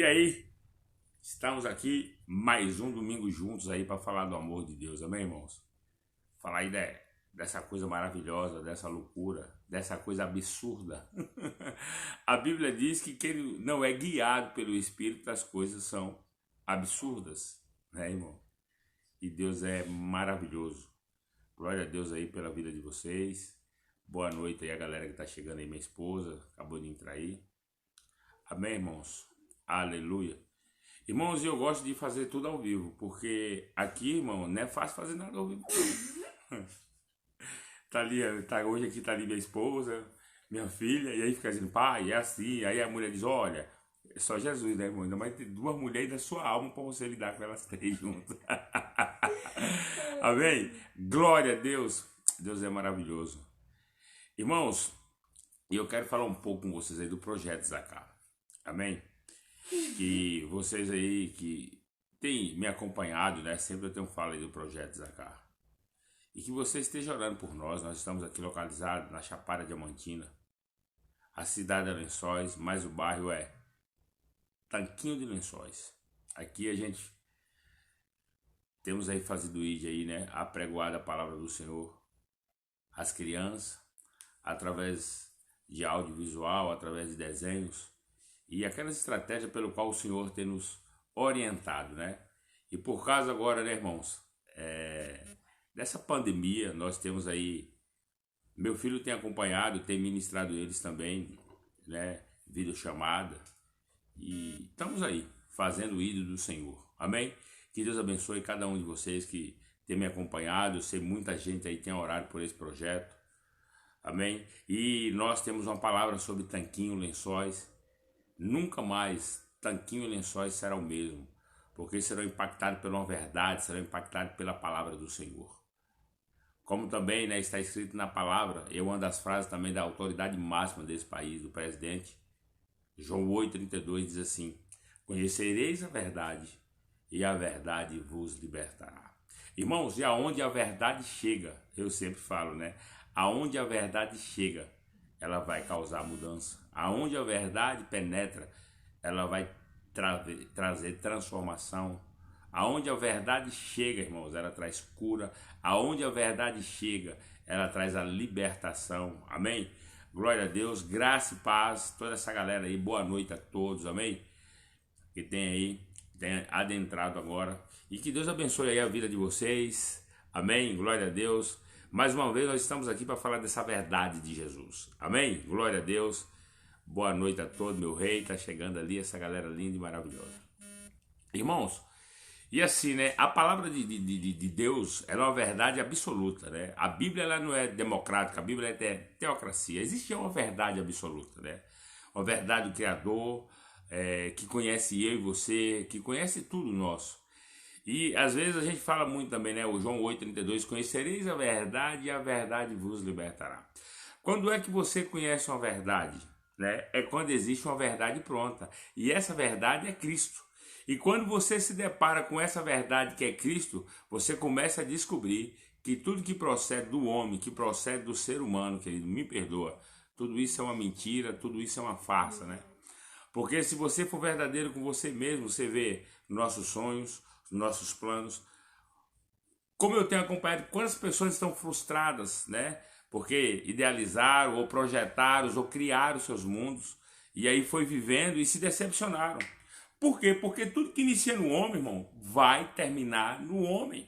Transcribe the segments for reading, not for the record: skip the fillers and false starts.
aí, estamos aqui mais um domingo juntos aí para falar do amor de Deus, amém, irmãos? Falar aí dessa coisa maravilhosa, dessa loucura, dessa coisa absurda. A Bíblia diz que quem não é guiado pelo Espírito, as coisas são absurdas, né, irmão? E Deus é maravilhoso. Glória a Deus aí pela vida de vocês. Boa noite aí a galera que tá chegando aí, minha esposa, acabou de entrar aí. Amém, irmãos? Aleluia. Irmãos, eu gosto de fazer tudo ao vivo, porque aqui, irmão, não é fácil fazer nada ao vivo. Tá ali, hoje aqui tá ali minha esposa, minha filha, e aí fica dizendo, pai, é assim. Aí a mulher diz, olha, é só Jesus, né, irmão? Ainda mais ter duas mulheres da sua alma para você lidar com elas três juntas. Amém? Glória a Deus. Deus é maravilhoso. Irmãos, eu quero falar um pouco com vocês aí do Projeto Zacá. Amém? Que vocês aí que têm me acompanhado, né? Sempre eu tenho falado aí do Projeto Zacá. E que você esteja orando por nós. Nós estamos aqui localizados na Chapada Diamantina, a cidade de Lençóis, mas o bairro é Tanquinho de Lençóis. Aqui a gente temos aí fazido ID aí, né? Apregoado a palavra do Senhor às crianças, através de audiovisual, através de desenhos e aquelas estratégias pelo qual o Senhor tem nos orientado, né? E por causa agora, né, irmãos, dessa pandemia, nós temos aí, meu filho tem acompanhado, tem ministrado eles também, né, videochamada, e estamos aí, fazendo o ídolo do Senhor, amém? Que Deus abençoe cada um de vocês que tem me acompanhado, eu sei muita gente aí tem orado por esse projeto, amém? E nós temos uma palavra sobre Tanquinho, Lençóis. Nunca mais Tanquinho e Lençóis será o mesmo, porque serão impactados pela verdade, serão impactados pela palavra do Senhor. Como também, né, está escrito na palavra, e uma das frases também da autoridade máxima desse país, do presidente, João 8,32 diz assim, conhecereis a verdade e a verdade vos libertará. Irmãos, e aonde a verdade chega, eu sempre falo, né, aonde a verdade chega, ela vai causar mudança. Aonde a verdade penetra, ela vai trazer transformação. Aonde a verdade chega, irmãos, ela traz cura. Aonde a verdade chega, ela traz a libertação. Amém? Glória a Deus, graça e paz. Toda essa galera aí, boa noite a todos, amém? Que tem adentrado agora. E que Deus abençoe aí a vida de vocês. Amém? Glória a Deus. Mais uma vez nós estamos aqui para falar dessa verdade de Jesus. Amém? Glória a Deus. Boa noite a todos, meu rei. Tá chegando ali essa galera linda e maravilhosa. Irmãos, e assim, né? A palavra de Deus ela é uma verdade absoluta, né? A Bíblia ela não é democrática, a Bíblia é teocracia. Existe uma verdade absoluta, né? Uma verdade do Criador, que conhece eu e você, que conhece tudo nosso. E às vezes a gente fala muito também, né? O João 8,32, conhecereis a verdade e a verdade vos libertará. Quando é que você conhece uma verdade? Né? É quando existe uma verdade pronta. E essa verdade é Cristo. E quando você se depara com essa verdade que é Cristo, você começa a descobrir que tudo que procede do homem, que procede do ser humano, querido, me perdoa, tudo isso é uma mentira, tudo isso é uma farsa, né? Porque se você for verdadeiro com você mesmo, você vê nossos sonhos, nossos planos. Como eu tenho acompanhado, quantas pessoas estão frustradas, né? Porque idealizaram, ou projetaram, ou criaram seus mundos, e aí foi vivendo e se decepcionaram. Por quê? Porque tudo que inicia no homem, irmão, vai terminar no homem.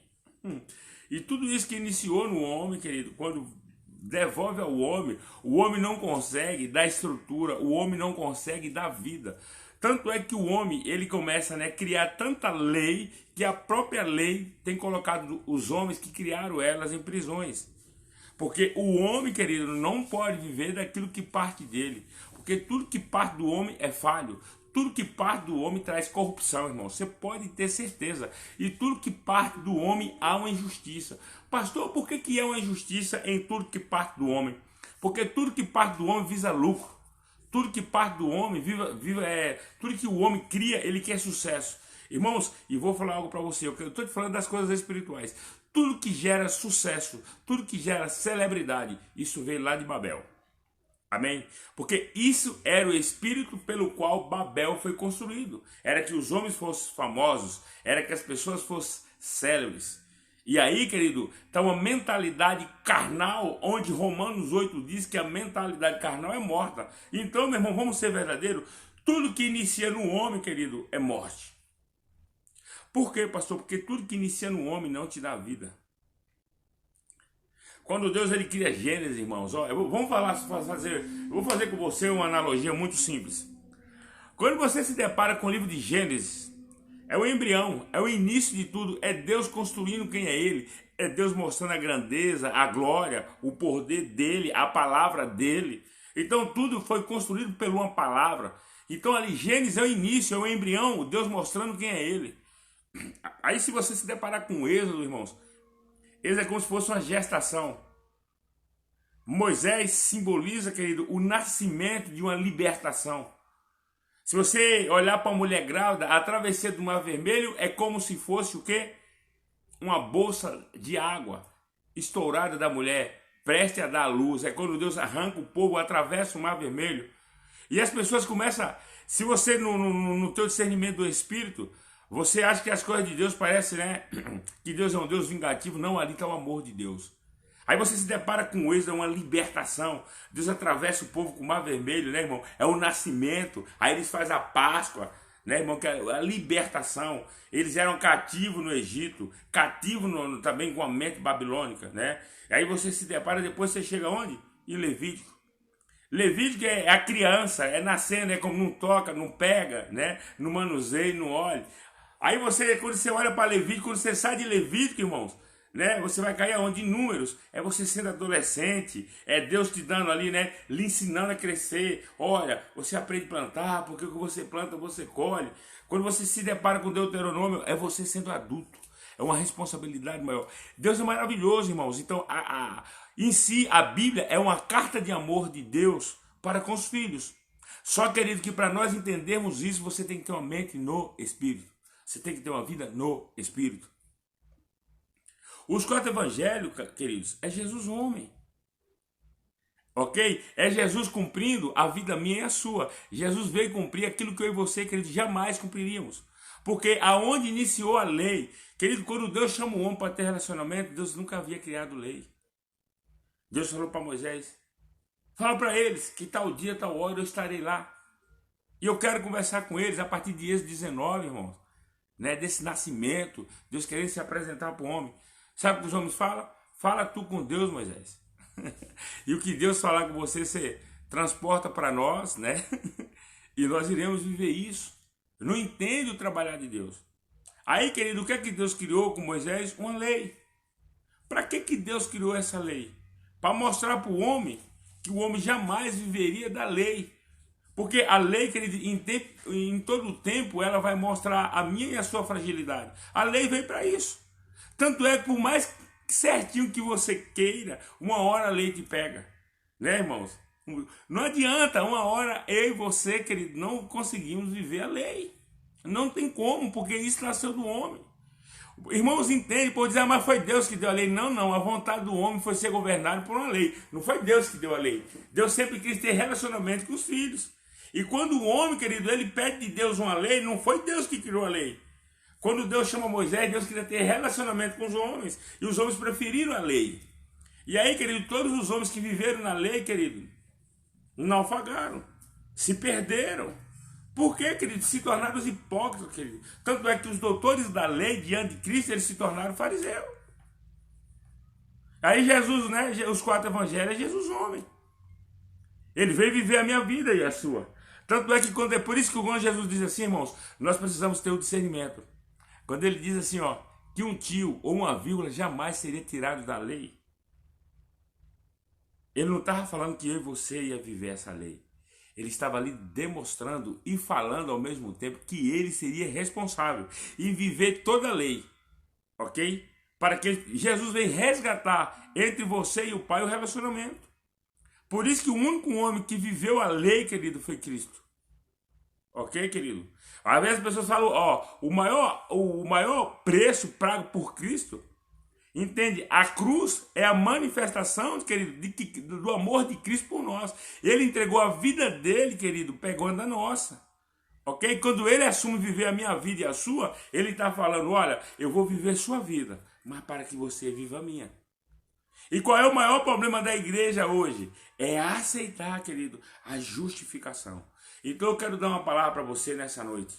E tudo isso que iniciou no homem, querido, quando devolve ao homem, o homem não consegue dar estrutura, o homem não consegue dar vida. Tanto é que o homem, ele começa, né, a criar tanta lei, que a própria lei tem colocado os homens que criaram elas em prisões. Porque o homem, querido, não pode viver daquilo que parte dele. Porque tudo que parte do homem é falho. Tudo que parte do homem traz corrupção, irmão. Você pode ter certeza. E tudo que parte do homem há uma injustiça. Pastor, por que há uma injustiça em tudo que parte do homem? Porque tudo que parte do homem visa lucro. Tudo que parte do homem, tudo que o homem cria, ele quer sucesso. Irmãos, e vou falar algo para você, eu estou te falando das coisas espirituais. Tudo que gera sucesso, tudo que gera celebridade, isso veio lá de Babel. Amém? Porque isso era o espírito pelo qual Babel foi construído. Era que os homens fossem famosos, era que as pessoas fossem célebres. E aí, querido, está uma mentalidade carnal, onde Romanos 8 diz que a mentalidade carnal é morta. Então, meu irmão, vamos ser verdadeiros. Tudo que inicia no homem, querido, é morte. Por quê, pastor? Porque tudo que inicia no homem não te dá vida. Quando Deus ele cria Gênesis, irmãos, ó, vou fazer com você uma analogia muito simples. Quando você se depara com o livro de Gênesis, é o embrião, é o início de tudo, é Deus construindo quem é Ele, é Deus mostrando a grandeza, a glória, o poder dEle, a palavra dEle. Então tudo foi construído por uma palavra. Então ali Gênesis é o início, é o embrião, Deus mostrando quem é Ele. Aí se você se deparar com o Êxodo, irmãos, Êxodo é como se fosse uma gestação. Moisés simboliza, querido, o nascimento de uma libertação. Se você olhar para uma mulher grávida, a travessia do Mar Vermelho é como se fosse o quê? Uma bolsa de água estourada da mulher, preste a dar à luz. É quando Deus arranca o povo, atravessa o Mar Vermelho. E as pessoas começam, se você no teu discernimento do Espírito, você acha que as coisas de Deus parecem, né? Que Deus é um Deus vingativo. Não, ali está o amor de Deus. Aí você se depara com o Êxodo, uma libertação. Deus atravessa o povo com o Mar Vermelho, né, irmão? É o nascimento. Aí eles fazem a Páscoa, né, irmão? Que é a libertação. Eles eram cativos no Egito, cativos também com a mente babilônica, né? Aí você se depara, depois você chega onde? Em Levítico. Levítico é a criança, é nascendo, é como não toca, não pega, né? Não manuseia, não olha. Aí você, quando você olha para Levítico, quando você sai de Levítico, irmãos, né? Você vai cair aonde? Em números. É você sendo adolescente, é Deus te dando ali, né? Lhe ensinando a crescer. Olha, você aprende a plantar, porque o que você planta, você colhe. Quando você se depara com Deuteronômio, é você sendo adulto. É uma responsabilidade maior. Deus é maravilhoso, irmãos. Então, em si, a Bíblia é uma carta de amor de Deus para com os filhos. Só, querido, que para nós entendermos isso, você tem que ter uma mente no Espírito. Você tem que ter uma vida no Espírito. Os 4 evangelhos, queridos, é Jesus homem. Ok? É Jesus cumprindo a vida minha e a sua. Jesus veio cumprir aquilo que eu e você, querido, jamais cumpriríamos. Porque aonde iniciou a lei, querido, quando Deus chama o homem para ter relacionamento, Deus nunca havia criado lei. Deus falou para Moisés, fala para eles que tal dia, tal hora eu estarei lá. E eu quero conversar com eles a partir de Êxodo 19, irmãos. Né, desse nascimento, Deus querendo se apresentar para o homem. Sabe o que os homens falam? Fala tu com Deus, Moisés. E o que Deus falar com você, você transporta para nós, né? E nós iremos viver isso. Não entende o trabalhar de Deus. Aí, querido, o que é que Deus criou com Moisés? Uma lei. Para que Deus criou essa lei? Para mostrar para o homem que o homem jamais viveria da lei. Porque a lei, querido, em todo o tempo, ela vai mostrar a minha e a sua fragilidade. A lei veio para isso. Tanto é que por mais certinho que você queira, uma hora a lei te pega. Né, irmãos? Não adianta, uma hora eu e você, querido, não conseguimos viver a lei. Não tem como, porque isso nasceu do homem. Irmãos, entendem, pode dizer, mas foi Deus que deu a lei. Não, não, a vontade do homem foi ser governado por uma lei. Não foi Deus que deu a lei. Deus sempre quis ter relacionamento com os filhos. E quando o homem, querido, ele pede de Deus uma lei, não foi Deus que criou a lei. Quando Deus chama Moisés, Deus queria ter relacionamento com os homens. E os homens preferiram a lei. E aí, querido, todos os homens que viveram na lei, querido, naufragaram, se perderam. Por quê, querido? Se tornaram os hipócritas, querido. Tanto é que os doutores da lei, diante de Cristo, eles se tornaram fariseus. Aí Jesus, né, os 4 evangelhos, é Jesus homem. Ele veio viver a minha vida e a sua. Tanto é que quando é por isso que quando Jesus diz assim, irmãos, nós precisamos ter o discernimento. Quando ele diz assim, ó, que um tio ou uma vírgula jamais seria tirado da lei. Ele não estava falando que eu e você ia viver essa lei. Ele estava ali demonstrando e falando ao mesmo tempo que ele seria responsável em viver toda a lei. Ok? Para que Jesus veio resgatar entre você e o Pai o relacionamento. Por isso que o único homem que viveu a lei, querido, foi Cristo. Ok, querido? Às vezes as pessoas falam, ó, o maior preço pago por Cristo Entende? A cruz é a manifestação, querido, do amor de Cristo por nós. Ele entregou a vida dele, querido, pegando a nossa. Ok? Quando ele assume viver a minha vida e a sua, ele está falando, olha, eu vou viver sua vida, mas para que você viva a minha. E qual é o maior problema da igreja hoje? É aceitar, querido, a justificação. Então eu quero dar uma palavra para você nessa noite.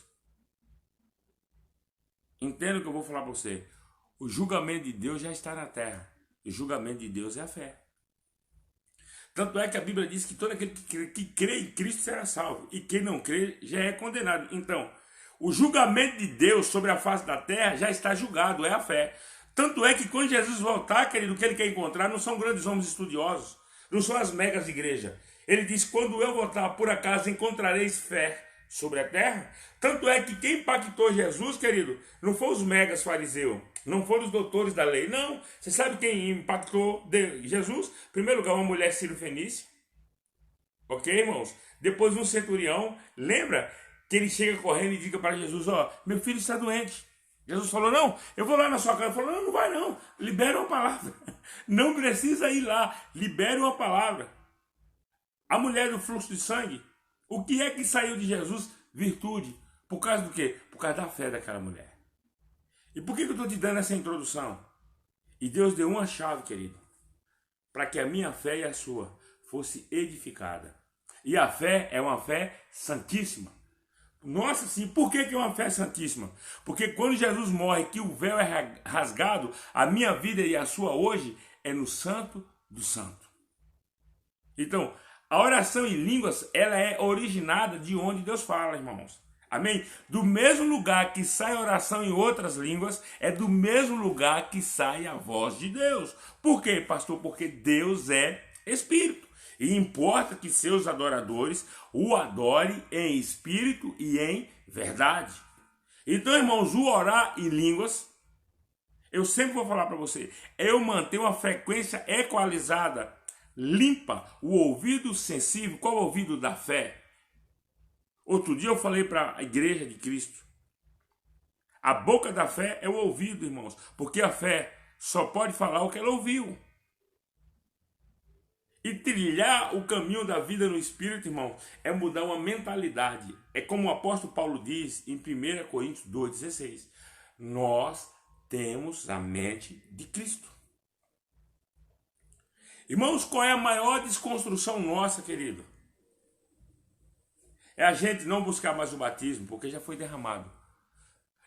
Entenda o que eu vou falar para você. O julgamento de Deus já está na terra. O julgamento de Deus é a fé. Tanto é que a Bíblia diz que todo aquele que crê em Cristo será salvo. E quem não crê já é condenado. Então, o julgamento de Deus sobre a face da terra já está julgado, é a fé. Tanto é que quando Jesus voltar, querido, o que ele quer encontrar não são grandes homens estudiosos, não são as megas de igreja. Ele diz, quando eu voltar, por acaso encontrareis fé sobre a terra? Tanto é que quem impactou Jesus, querido, não foram os megas fariseus, não foram os doutores da lei, não. Você sabe quem impactou Jesus? Em primeiro lugar, uma mulher sírio-fenícia. Ok, irmãos? Depois um centurião, lembra que ele chega correndo e diz para Jesus, ó, meu filho está doente. Jesus falou, não, eu vou lá na sua casa. Ele falou, não, não vai não, libera uma palavra. Não precisa ir lá, libera uma palavra. A mulher do fluxo de sangue, o que é que saiu de Jesus? Virtude. Por causa do quê? Por causa da fé daquela mulher. E por que eu estou te dando essa introdução? E Deus deu uma chave, querido, para que a minha fé e a sua fosse edificada. E a fé é uma fé santíssima. Nossa, sim, por que é uma fé santíssima? Porque quando Jesus morre, que o véu é rasgado, a minha vida e a sua hoje é no santo do santo. Então, a oração em línguas, ela é originada de onde Deus fala, irmãos. Amém? Do mesmo lugar que sai a oração em outras línguas, é do mesmo lugar que sai a voz de Deus. Por quê, pastor? Porque Deus é Espírito. E importa que seus adoradores o adorem em espírito e em verdade. Então, irmãos, o orar em línguas, eu sempre vou falar para você, eu mantenho uma frequência equalizada, limpa, o ouvido sensível. Qual é o ouvido da fé? Outro dia eu falei para a igreja de Cristo, a boca da fé é o ouvido, irmãos, porque a fé só pode falar o que ela ouviu. E trilhar o caminho da vida no Espírito, irmão, é mudar uma mentalidade. É como o apóstolo Paulo diz em 1 Coríntios 2,16. Nós temos a mente de Cristo. Irmãos, qual é a maior desconstrução nossa, querido? É a gente não buscar mais o batismo, porque já foi derramado.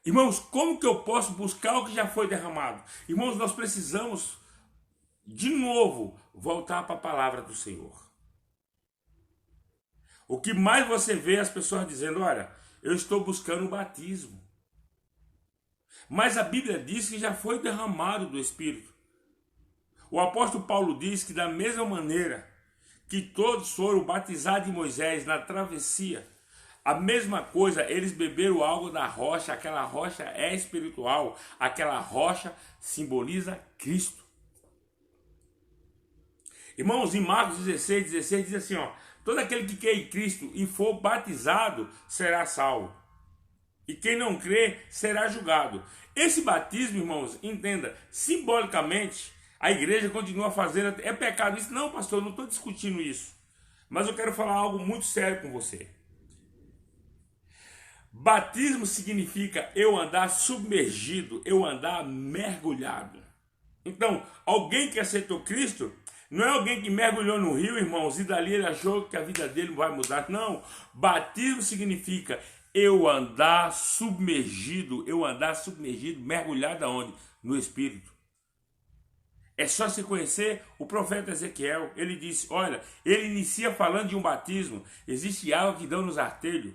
Irmãos, como que eu posso buscar o que já foi derramado? Irmãos, nós precisamos de novo voltar para a palavra do Senhor. O que mais você vê as pessoas dizendo, olha, eu estou buscando o batismo. Mas a Bíblia diz que já foi derramado do Espírito. O apóstolo Paulo diz que da mesma maneira que todos foram batizados de Moisés na travessia, a mesma coisa, eles beberam algo da rocha, aquela rocha é espiritual, aquela rocha simboliza Cristo. Irmãos, em Marcos 16 diz assim, ó, todo aquele que crê em Cristo e for batizado será salvo. E quem não crê será julgado. Esse batismo, irmãos, entenda, simbolicamente, a igreja continua fazendo, é pecado isso? Não, pastor, eu não estou discutindo isso. Mas eu quero falar algo muito sério com você. Batismo significa eu andar submergido, eu andar mergulhado. Então, alguém que aceitou Cristo, não é alguém que mergulhou no rio, irmãos, e dali ele achou que a vida dele vai mudar. Não, batismo significa eu andar submergido, mergulhado aonde? No Espírito. É só se conhecer o profeta Ezequiel. Ele disse, olha, ele inicia falando de um batismo. Existe água que dá nos artelhos.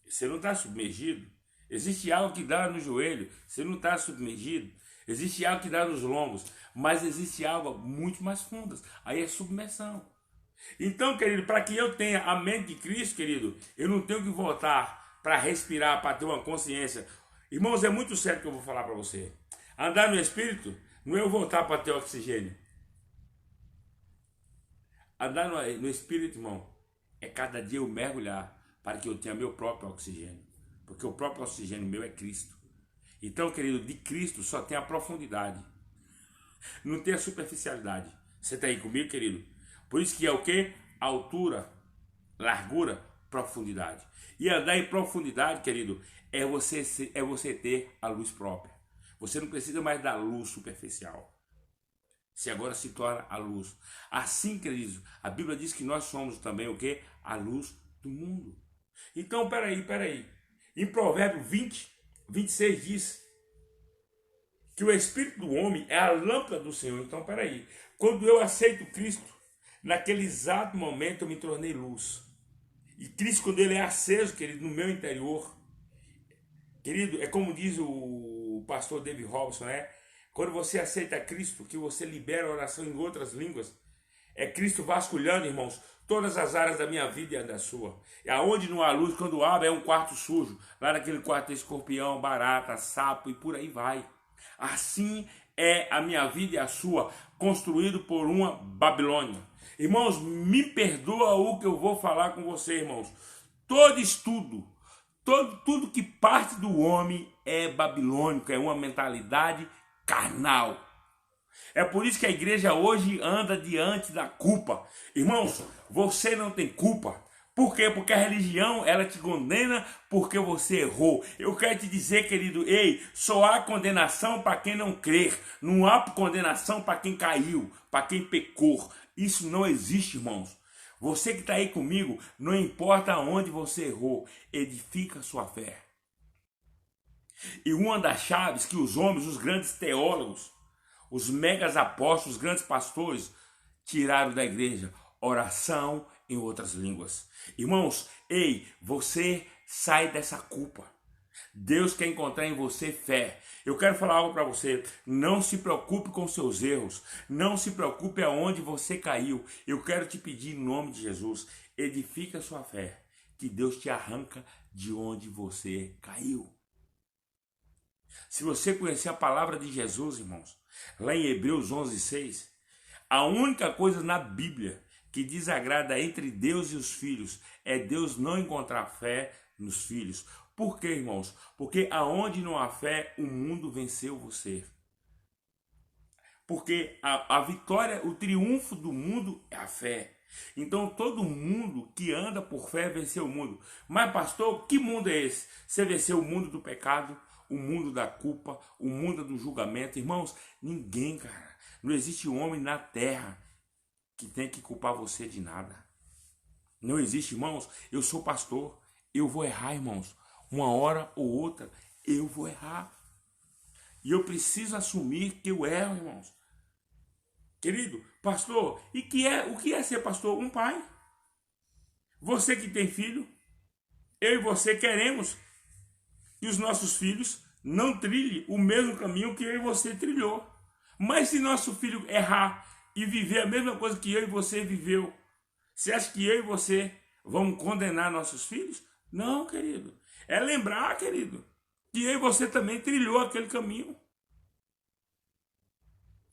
Você não está submergido. Existe água que dá no joelho. Você não está submergido. Existe água que dá nos lombos. Mas existe água muito mais funda. Aí é submersão. Então, querido, para que eu tenha a mente de Cristo, querido, eu não tenho que voltar para respirar, para ter uma consciência. Irmãos, é muito sério que eu vou falar para você. Andar no Espírito não é eu voltar para ter oxigênio. Andar no Espírito, irmão, é cada dia eu mergulhar para que eu tenha meu próprio oxigênio. Porque o próprio oxigênio meu é Cristo. Então, querido, de Cristo só tem a profundidade. Não tenha superficialidade. Você está aí comigo, querido? Por isso que é o quê? Altura, largura, profundidade. E andar em profundidade, querido, é você ter a luz própria. Você não precisa mais da luz superficial. Você agora se torna a luz. Assim, queridos, a Bíblia diz que nós somos também o quê? A luz do mundo. Então, peraí. Em Provérbios 26 diz que o Espírito do homem é a lâmpada do Senhor. Então, peraí. Quando eu aceito Cristo, naquele exato momento eu me tornei luz. E Cristo, quando ele é aceso, querido, no meu interior, querido, é como diz o pastor David Robson, né? Quando você aceita Cristo, que você libera a oração em outras línguas, é Cristo vasculhando, irmãos, todas as áreas da minha vida e da sua. E aonde não há luz, quando abre, é um quarto sujo. Lá naquele quarto tem escorpião, barata, sapo e por aí vai. Assim é a minha vida e a sua, construído por uma Babilônia. Irmãos, me perdoa o que eu vou falar com você, irmãos. Todo estudo, tudo que parte do homem é babilônico, é uma mentalidade carnal. É por isso que a igreja hoje anda diante da culpa. Irmãos, você não tem culpa. Por quê? Porque a religião, ela te condena porque você errou. Eu quero te dizer, querido, ei, só há condenação para quem não crer. Não há condenação para quem caiu, para quem pecou. Isso não existe, irmãos. Você que está aí comigo, não importa onde você errou, edifica a sua fé. E uma das chaves que os homens, os grandes teólogos, os megas apóstolos, os grandes pastores, tiraram da igreja: oração em outras línguas. Irmãos, ei, você sai dessa culpa. Deus quer encontrar em você fé. Eu quero falar algo para você. Não se preocupe com seus erros. Não se preocupe aonde você caiu. Eu quero te pedir em nome de Jesus, edifica a sua fé, que Deus te arranca de onde você caiu. Se você conhecer a palavra de Jesus, irmãos, lá em Hebreus 11:6, a única coisa na Bíblia que desagrada entre Deus e os filhos é Deus não encontrar fé nos filhos. Por quê, irmãos? Porque aonde não há fé, o mundo venceu você. Porque a vitória, o triunfo do mundo é a fé. Então todo mundo que anda por fé venceu o mundo. Mas pastor, que mundo é esse? Você venceu o mundo do pecado, o mundo da culpa, o mundo do julgamento. Irmãos, ninguém, cara. Não existe homem na terra que tem que culpar você de nada. Não existe, irmãos. Eu sou pastor. Eu vou errar, irmãos. Uma hora ou outra eu vou errar. E eu preciso assumir que eu erro, irmãos. Querido, pastor, o que é ser pastor? Um pai. Você que tem filho, eu e você queremos que os nossos filhos não trilhem o mesmo caminho que eu e você trilhou. Mas se nosso filho errar e viver a mesma coisa que eu e você viveu, você acha que eu e você vamos condenar nossos filhos? Não, querido. É lembrar, querido, que eu e você também trilhou aquele caminho.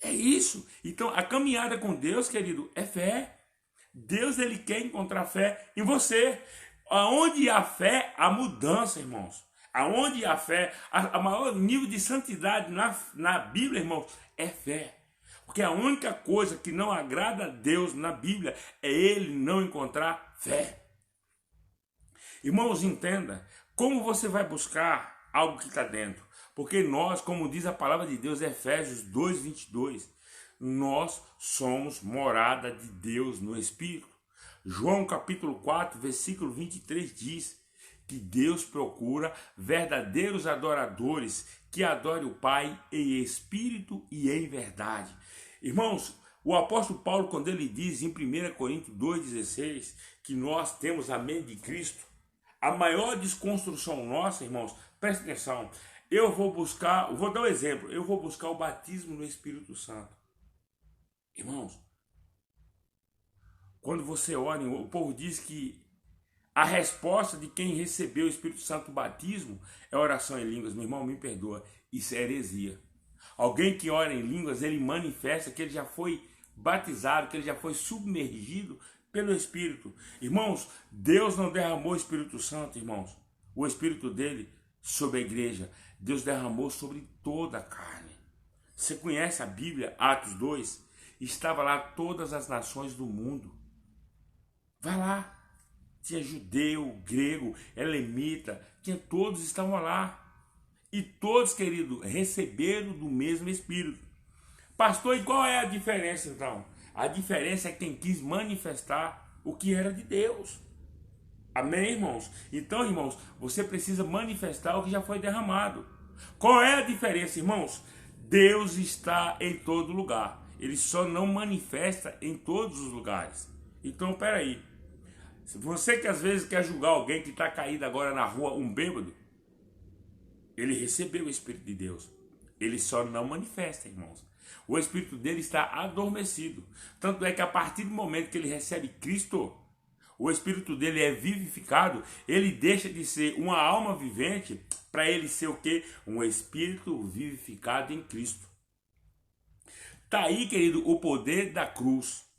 É isso. Então, a caminhada com Deus, querido, é fé. Deus, ele quer encontrar fé em você. Aonde há fé, há mudança, irmãos. Aonde há fé, a maior nível de santidade na Bíblia, irmãos, é fé. Porque a única coisa que não agrada a Deus na Bíblia é ele não encontrar fé. Irmãos, entenda, como você vai buscar algo que está dentro? Porque nós, como diz a palavra de Deus, Efésios 2:22, nós somos morada de Deus no Espírito. João capítulo 4, versículo 23 diz que Deus procura verdadeiros adoradores que adorem o Pai em espírito e em verdade. Irmãos, o apóstolo Paulo, quando ele diz em 1 Coríntios 2,16 que nós temos a mente de Cristo, a maior desconstrução nossa, irmãos, presta atenção, vou dar um exemplo, eu vou buscar o batismo no Espírito Santo. Irmãos, quando você ora, o povo diz que a resposta de quem recebeu o Espírito Santo, o batismo, é oração em línguas. Meu irmão, me perdoa, isso é heresia. Alguém que ora em línguas, ele manifesta que ele já foi batizado, que ele já foi submergido pelo Espírito. Irmãos, Deus não derramou o Espírito Santo, irmãos, o Espírito dele sobre a igreja. Deus derramou sobre toda a carne. Você conhece a Bíblia, Atos 2? Estava lá todas as nações do mundo. Vai lá. Tinha judeu, grego, elamita, todos estavam lá. E todos, querido, receberam do mesmo Espírito. Pastor, e qual é a diferença então? A diferença é quem quis manifestar o que era de Deus. Amém, irmãos? Então, irmãos, você precisa manifestar o que já foi derramado. Qual é a diferença, irmãos? Deus está em todo lugar. Ele só não manifesta em todos os lugares. Então, peraí. Se você que às vezes quer julgar alguém que está caído agora na rua, um bêbado, ele recebeu o Espírito de Deus. Ele só não manifesta, irmãos. O Espírito dele está adormecido. Tanto é que a partir do momento que ele recebe Cristo, o Espírito dele é vivificado, ele deixa de ser uma alma vivente para ele ser o quê? Um Espírito vivificado em Cristo. Está aí, querido, o poder da cruz.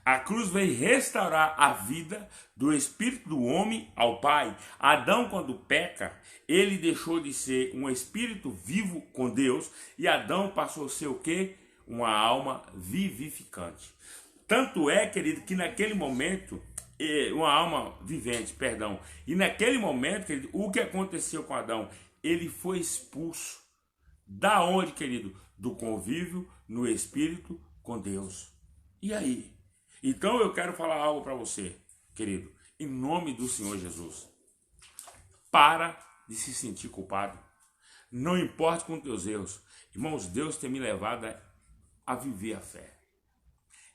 A cruz veio restaurar a vida do espírito do homem ao Pai. Adão, quando peca, ele deixou de ser um espírito vivo com Deus e Adão passou a ser o quê? Uma alma vivificante. Tanto é, querido, que naquele momento, uma alma vivente, perdão, e naquele momento, querido, o que aconteceu com Adão? Ele foi expulso. Da onde, querido? Do convívio no espírito com Deus. E aí? Então eu quero falar algo para você, querido, em nome do Senhor Jesus. Para de se sentir culpado. Não importa com teus erros. Irmãos, Deus tem me levado a viver a fé.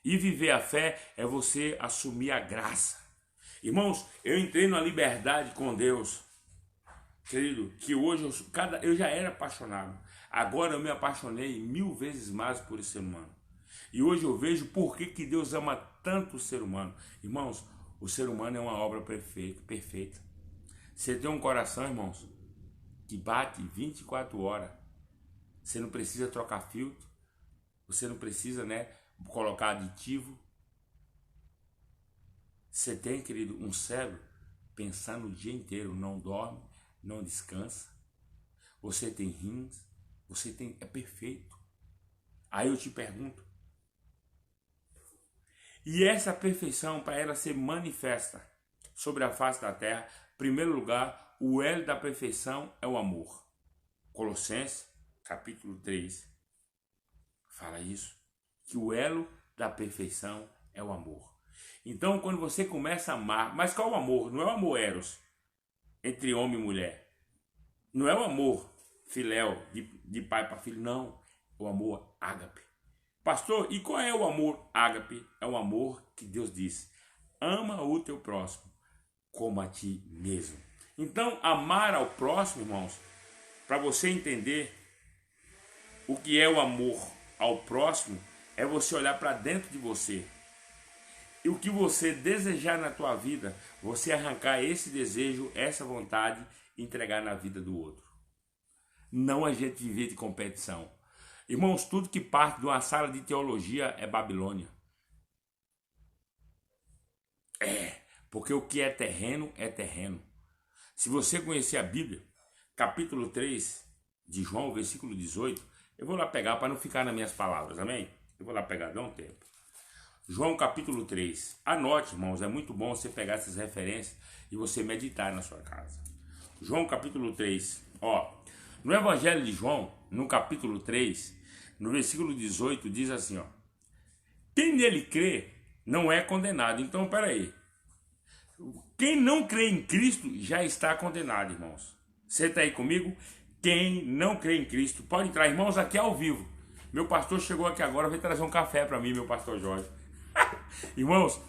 E viver a fé é você assumir a graça. Irmãos, eu entrei numa liberdade com Deus. Querido, que hoje eu já era apaixonado. Agora eu me apaixonei 1000 vezes mais por esse ser humano. E hoje eu vejo por que Deus ama tanto o ser humano. Irmãos, o ser humano é uma obra perfeita. Você tem um coração, irmãos, que bate 24 horas. Você não precisa trocar filtro. Você não precisa, colocar aditivo. Você tem, querido, um cérebro pensando o dia inteiro. Não dorme, não descansa. Você tem rins. É perfeito. Aí eu te pergunto. E essa perfeição, para ela ser manifesta sobre a face da terra, em primeiro lugar, o elo da perfeição é o amor. Colossenses, capítulo 3, fala isso, que o elo da perfeição é o amor. Então, quando você começa a amar, mas qual o amor? Não é o amor eros, entre homem e mulher. Não é o amor filéu, de pai para filho, não. O amor ágape. Pastor, e qual é o amor ágape? É o amor que Deus diz: ama o teu próximo como a ti mesmo. Então, amar ao próximo, irmãos, para você entender o que é o amor ao próximo, é você olhar para dentro de você. E o que você desejar na tua vida, você arrancar esse desejo, essa vontade e entregar na vida do outro. Não a gente viver de competição. Irmãos, tudo que parte de uma sala de teologia é Babilônia. Porque o que é terreno é terreno. Se você conhecer a Bíblia, capítulo 3 de João, versículo 18, eu vou lá pegar para não ficar nas minhas palavras, amém? Eu vou lá pegar, dá um tempo. João capítulo 3. Anote, irmãos, é muito bom você pegar essas referências e você meditar na sua casa. João capítulo 3, no Evangelho de João, no capítulo 3, no versículo 18, diz assim, quem nele crê não é condenado. Então, peraí. Quem não crê em Cristo já está condenado, irmãos. Você está aí comigo? Quem não crê em Cristo, pode entrar, irmãos, aqui ao vivo. Meu pastor chegou aqui agora, veio trazer um café para mim, meu pastor Jorge. Irmãos,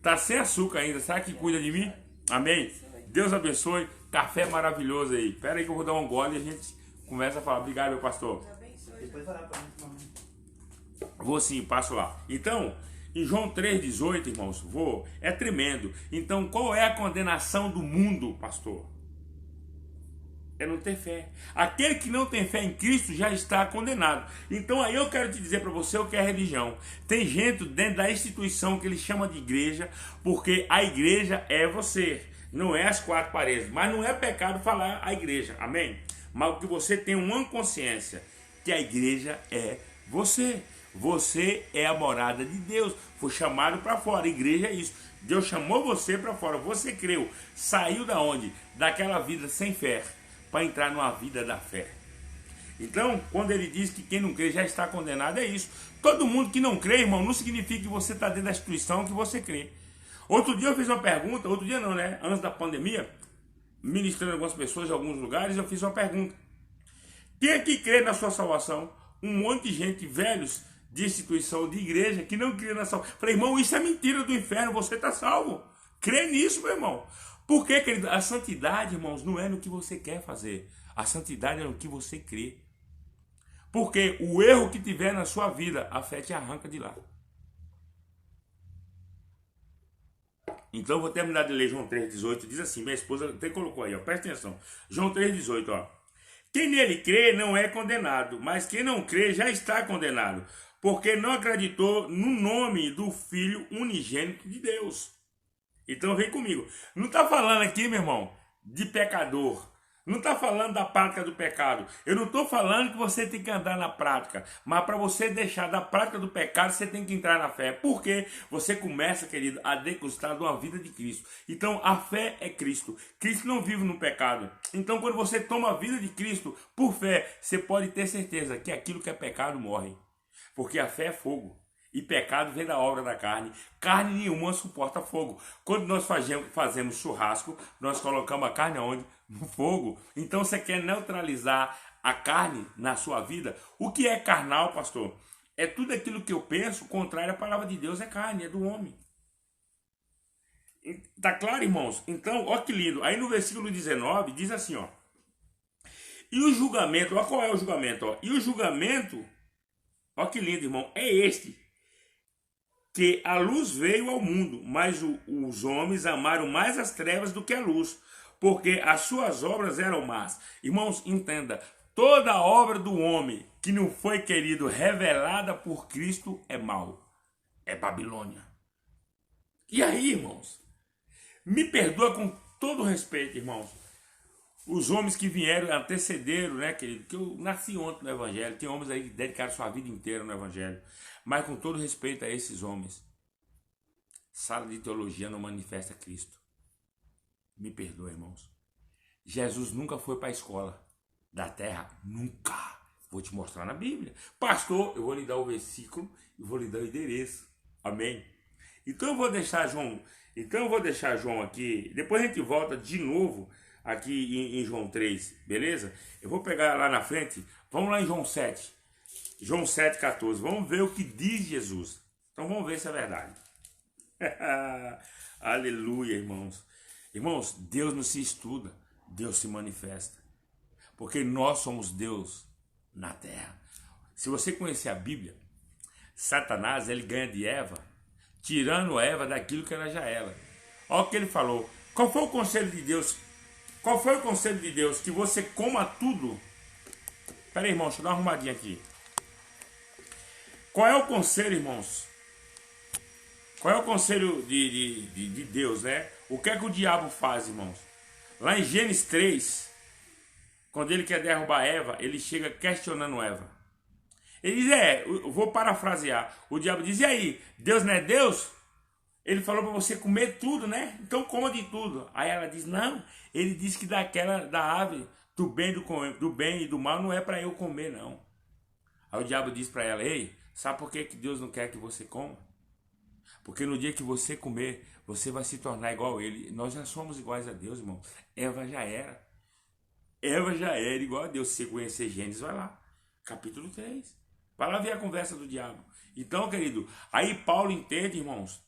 tá sem açúcar ainda, sabe que cuida de mim? Amém? Deus abençoe, café maravilhoso aí. Pera aí que eu vou dar um gole e a gente começa a falar. Obrigado, meu pastor. Depois vai lá para mim. Vou sim, passo lá. Então, em João 3,18, irmãos, é tremendo. Então, qual é a condenação do mundo, pastor? É não ter fé. Aquele que não tem fé em Cristo já está condenado. Então aí eu quero te dizer para você o que é religião. Tem gente dentro da instituição que ele chama de igreja, porque a igreja é você, não é as quatro paredes. Mas não é pecado falar a igreja, amém? Mas que você tenha uma consciência que a igreja é você. Você é a morada de Deus. Foi chamado para fora. A igreja é isso. Deus chamou você para fora. Você creu. Saiu da onde? Daquela vida sem fé para entrar numa vida da fé. Então, quando ele diz que quem não crê já está condenado, é isso. Todo mundo que não crê, irmão, não significa que você está dentro da instituição que você crê. Outro dia eu fiz uma pergunta, outro dia não, né? Antes da pandemia, ministrando algumas pessoas em alguns lugares, eu fiz uma pergunta. Quem aqui crê na sua salvação? Um monte de gente, velhos, de instituição, de igreja, que não crê na salvação. Falei, irmão, isso é mentira do inferno, você está salvo. Crê nisso, meu irmão. Por quê, querido? A santidade, irmãos, não é no que você quer fazer. A santidade é no que você crê. Porque o erro que tiver na sua vida, a fé te arranca de lá. Então eu vou terminar de ler João 3,18. Diz assim, minha esposa até colocou aí, ó, presta atenção. João 3,18, ó. Quem nele crê não é condenado, mas quem não crê já está condenado, porque não acreditou no nome do Filho unigênito de Deus. Então vem comigo. Não está falando aqui, meu irmão, de pecador. Não está falando da prática do pecado. Eu não estou falando que você tem que andar na prática. Mas para você deixar da prática do pecado, você tem que entrar na fé. Porque você começa, querido, a degustar de uma vida de Cristo. Então a fé é Cristo. Cristo não vive no pecado. Então quando você toma a vida de Cristo por fé, você pode ter certeza que aquilo que é pecado morre. Porque a fé é fogo. E pecado vem da obra da carne. Carne nenhuma suporta fogo. Quando nós fazemos churrasco, nós colocamos a carne aonde? No fogo. Então você quer neutralizar a carne na sua vida? O que é carnal, pastor? É tudo aquilo que eu penso contrário à palavra de Deus, é carne, é do homem. Tá claro, irmãos? Então, ó que lindo. Aí no versículo 19 diz assim, ó. E o julgamento, ó qual é o julgamento, ó. E o julgamento, ó que lindo, irmão, é este. Que a luz veio ao mundo, mas os homens amaram mais as trevas do que a luz, porque as suas obras eram más. Irmãos, entenda, toda obra do homem que não foi, querido, revelada por Cristo é mal, é Babilônia. E aí, irmãos, me perdoa com todo respeito, irmãos, os homens que vieram, antecederam, né, querido, que eu nasci ontem no Evangelho, tem homens aí que dedicaram sua vida inteira no Evangelho, mas com todo respeito a esses homens, sala de teologia não manifesta Cristo. Me perdoa, irmãos. Jesus nunca foi para a escola da terra, nunca. Vou te mostrar na Bíblia. Pastor, eu vou lhe dar o versículo e vou lhe dar o endereço. Amém? Então eu vou deixar João aqui, depois a gente volta de novo aqui em João 3, beleza? Eu vou pegar lá na frente, vamos lá em João 7. João 7,14. Vamos ver o que diz Jesus. Então vamos ver se é verdade. Aleluia, irmãos. Irmãos, Deus não se estuda, Deus se manifesta. Porque nós somos Deus na terra. Se você conhecer a Bíblia, Satanás, ele ganha de Eva, tirando Eva daquilo que ela já era. Olha o que ele falou. Qual foi o conselho de Deus? Qual foi o conselho de Deus? Que você coma tudo. Pera aí, irmão, deixa eu dar uma arrumadinha aqui. Qual é o conselho, irmãos? Qual é o conselho de Deus, né? O que é que o diabo faz, irmãos? Lá em Gênesis 3, quando ele quer derrubar Eva, ele chega questionando Eva. Ele diz, eu vou parafrasear. O diabo diz, e aí, Deus não é Deus? Ele falou para você comer tudo, né? Então coma de tudo. Aí ela diz, não. Ele disse que da árvore do bem e do mal não é para eu comer, não. Aí o diabo diz para ela, ei, sabe por que Deus não quer que você coma? Porque no dia que você comer, você vai se tornar igual a ele. Nós já somos iguais a Deus, irmão. Eva já era. Eva já era igual a Deus. Se você conhecer Gênesis, vai lá. Capítulo 3. Vai lá ver a conversa do diabo. Então, querido, aí Paulo entende, irmãos.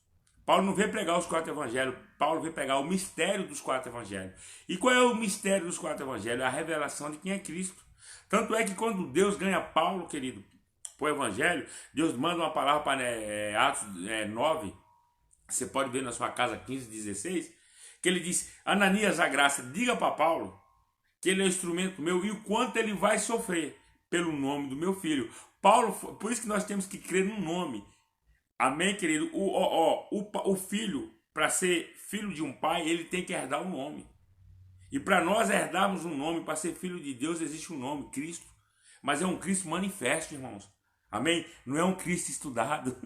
Paulo não veio pregar os 4 evangelhos. Paulo veio pregar o mistério dos 4 evangelhos. E qual é o mistério dos 4 evangelhos? A revelação de quem é Cristo. Tanto é que quando Deus ganha Paulo, querido, para o evangelho, Deus manda uma palavra para Atos 9, você pode ver na sua casa 15, 16, que ele diz, Ananias, a graça, diga para Paulo que ele é um instrumento meu e o quanto ele vai sofrer pelo nome do meu filho. Paulo, por isso que nós temos que crer no nome. Amém, querido? O filho, para ser filho de um pai, ele tem que herdar o nome. E para nós herdarmos um nome, para ser filho de Deus, existe um nome, Cristo. mas é um Cristo manifesto, irmãos. Amém? Não é um Cristo estudado,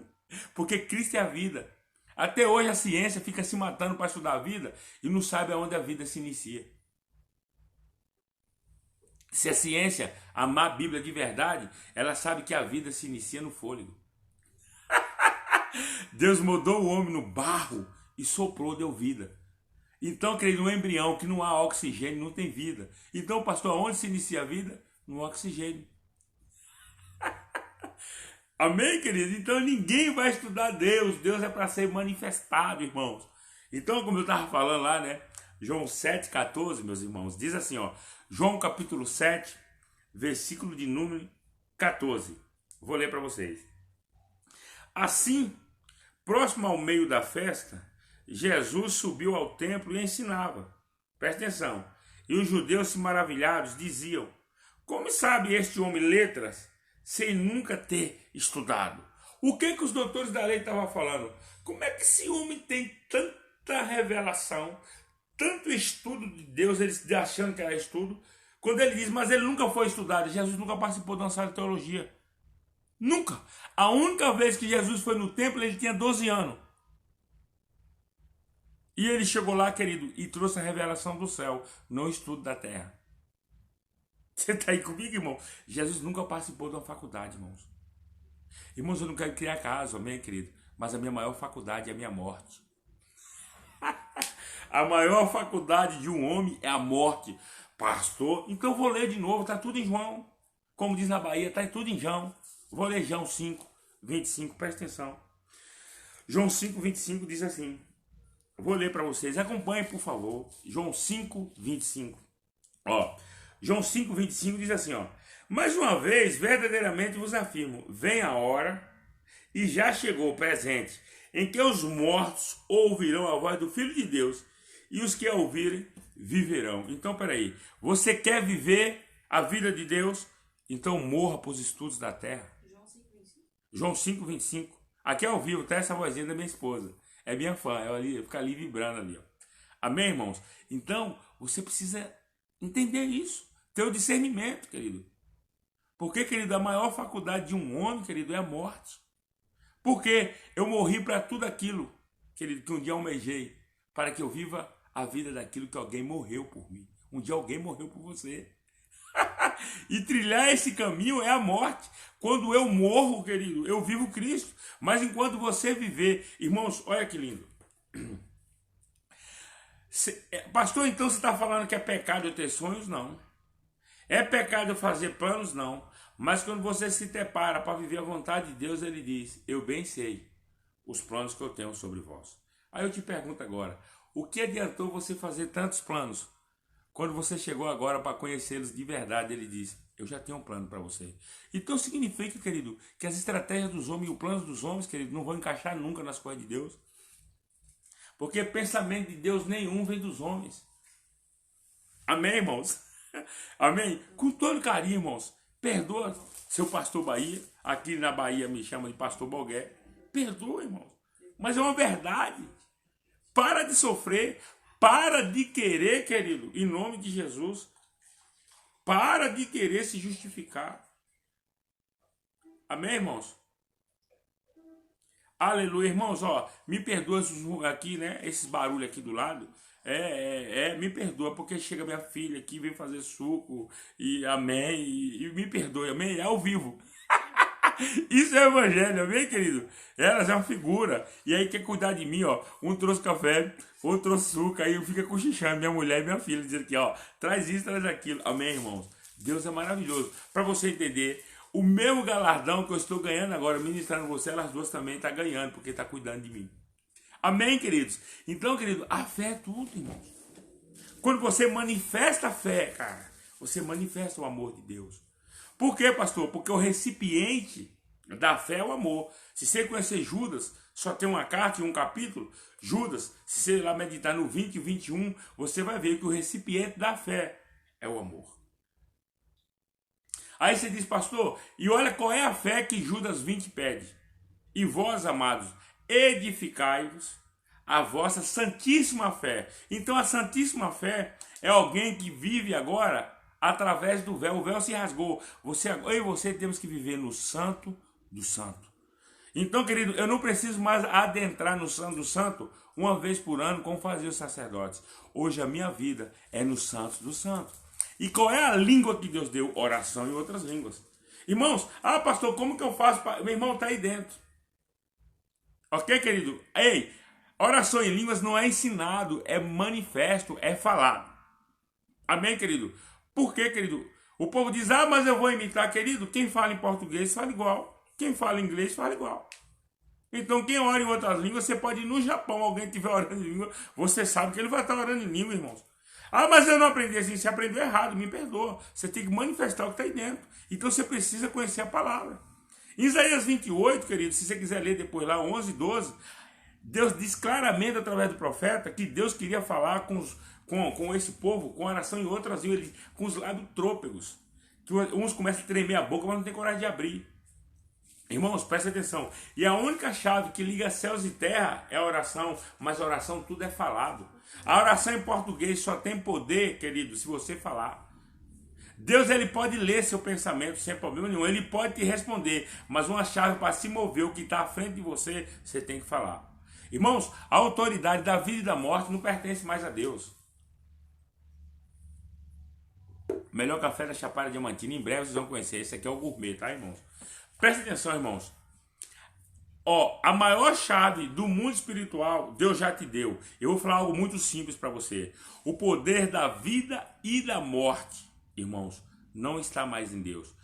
porque Cristo é a vida. Até hoje a ciência fica se matando para estudar a vida e não sabe aonde a vida se inicia. Se a ciência amar a Bíblia de verdade, ela sabe que a vida se inicia no fôlego. Deus mudou o homem no barro e soprou, deu vida. Então, querido, no embrião que não há oxigênio, não tem vida. Então, pastor, onde se inicia a vida? No oxigênio. Amém, querido? Então, ninguém vai estudar Deus. Deus é para ser manifestado, irmãos. Então, como eu estava falando lá, né? João 7,14, meus irmãos, diz assim, ó. João capítulo 7, versículo de número 14. Vou ler para vocês. Assim, próximo ao meio da festa, Jesus subiu ao templo e ensinava. Presta atenção. E os judeus se maravilhados diziam: como sabe este homem letras sem nunca ter estudado? O que os doutores da lei estavam falando? Como é que esse homem tem tanta revelação, tanto estudo de Deus, eles achando que era estudo, quando ele diz, mas ele nunca foi estudado, Jesus nunca participou de uma sala de teologia. Nunca. A única vez que Jesus foi no templo, ele tinha 12 anos. E ele chegou lá, querido, e trouxe a revelação do céu, não o estudo da terra. Você está aí comigo, irmão? Jesus nunca participou de uma faculdade, irmãos. Irmãos, eu não quero criar caso, amém, querido? Mas a minha maior faculdade é a minha morte. A maior faculdade de um homem é a morte. Pastor, então vou ler de novo, está tudo em João. Como diz na Bahia, está tudo em João. Vou ler João 5, 25, presta atenção. João 5, 25 diz assim. Vou ler para vocês, acompanhem por favor. João 5, 25. Ó, João 5, 25 diz assim, ó. Mais uma vez, verdadeiramente vos afirmo, vem a hora, e já chegou o presente, em que os mortos ouvirão a voz do Filho de Deus, e os que a ouvirem viverão. Então, peraí, você quer viver a vida de Deus? Então morra para os estudos da terra. João 5, 25. Aqui é ao vivo, tá essa vozinha da minha esposa. É minha fã, ela fica ali vibrando ali, ó. Amém, irmãos? Então, você precisa entender isso. Ter o discernimento, querido. Porque, querido, a maior faculdade de um homem, querido, é a morte. Porque eu morri para tudo aquilo, querido, que um dia almejei. Para que eu viva a vida daquilo que alguém morreu por mim. Um dia alguém morreu por você. E trilhar esse caminho é a morte. Quando eu morro, querido, eu vivo Cristo. Mas enquanto você viver, irmãos, olha que lindo. Pastor, então você está falando que é pecado eu ter sonhos? Não. É pecado eu fazer planos? Não. Mas quando você se depara para viver a vontade de Deus, ele diz, eu bem sei os planos que eu tenho sobre vós. Aí eu te pergunto agora, o que adiantou você fazer tantos planos? Quando você chegou agora para conhecê-los de verdade, ele diz, eu já tenho um plano para você. Então significa, querido, que as estratégias dos homens e os planos dos homens, querido, não vão encaixar nunca nas coisas de Deus. Porque pensamento de Deus nenhum vem dos homens. Amém, irmãos? Amém? Com todo carinho, irmãos. Perdoa seu pastor Bahia. Aqui na Bahia me chama de pastor Bogué. Perdoa, irmãos. Mas é uma verdade. Para de sofrer. Para de querer, querido, em nome de Jesus. Para de querer se justificar. Amém, irmãos? Aleluia, irmãos, ó, me perdoa aqui, né, esses barulhos aqui do lado, me perdoa, porque chega minha filha aqui, vem fazer suco, e amém, e me perdoe, amém, é ao vivo. Isso é evangelho, amém, querido? Elas é uma figura, e aí quer cuidar de mim, ó, um trouxe café, outro trouxe suco, aí fica cochichando, minha mulher e minha filha, dizendo aqui, ó, traz isso, traz aquilo, amém, irmãos? Deus é maravilhoso, para você entender. O mesmo galardão que eu estou ganhando agora, ministrando você, elas duas também estão ganhando, porque está cuidando de mim. Amém, queridos? Então, querido, a fé é tudo, irmãos. Quando você manifesta a fé, cara, você manifesta o amor de Deus. Por quê, pastor? Porque o recipiente da fé é o amor. Se você conhecer Judas, só tem uma carta e um capítulo. Judas, se você lá meditar no 20 e 21, você vai ver que o recipiente da fé é o amor. Aí você diz, pastor, e olha qual é a fé que Judas 20 pede. E vós, amados, edificai-vos a vossa santíssima fé. Então a santíssima fé é alguém que vive agora através do véu. O véu se rasgou. Eu e você temos que viver no santo do santo. Então, querido, eu não preciso mais adentrar no santo do santo uma vez por ano, como faziam os sacerdotes. Hoje a minha vida é no santo do santo. E qual é a língua que Deus deu? Oração e outras línguas. Irmãos, pastor, como que eu faço? Meu irmão está aí dentro. Ok, querido? Ei, oração em línguas não é ensinado, é manifesto, é falado. Amém, querido? Por quê, querido? O povo diz, mas eu vou imitar, querido. Quem fala em português fala igual. Quem fala em inglês fala igual. Então, quem ora em outras línguas, você pode ir no Japão, alguém estiver orando em língua, você sabe que ele vai estar orando em língua, irmãos. Mas eu não aprendi assim. Você aprendeu errado, me perdoa. Você tem que manifestar o que está aí dentro. Então, você precisa conhecer a palavra. Em Isaías 28, querido, se você quiser ler depois lá, 11, 12, Deus diz claramente através do profeta que Deus queria falar com esse povo, com oração em outras línguas, com os lábios trôpegos. Que uns começam a tremer a boca, mas não tem coragem de abrir. Irmãos, presta atenção. E a única chave que liga céus e terra é a oração, mas a oração tudo é falado. A oração em português só tem poder, querido, se você falar. Deus, ele pode ler seu pensamento sem problema nenhum, ele pode te responder, mas uma chave para se mover, o que está à frente de você, você tem que falar. Irmãos, a autoridade da vida e da morte não pertence mais a Deus. Melhor café da Chapada Diamantina, em breve vocês vão conhecer, esse aqui é o gourmet, tá, irmãos? Presta atenção, irmãos. A maior chave do mundo espiritual, Deus já te deu. Eu vou falar algo muito simples para você. O poder da vida e da morte, irmãos, não está mais em Deus.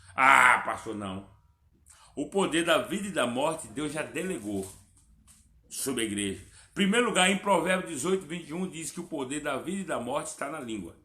Pastor, não. O poder da vida e da morte, Deus já delegou sobre a igreja. Em primeiro lugar, em Provérbios 18, 21, diz que o poder da vida e da morte está na língua.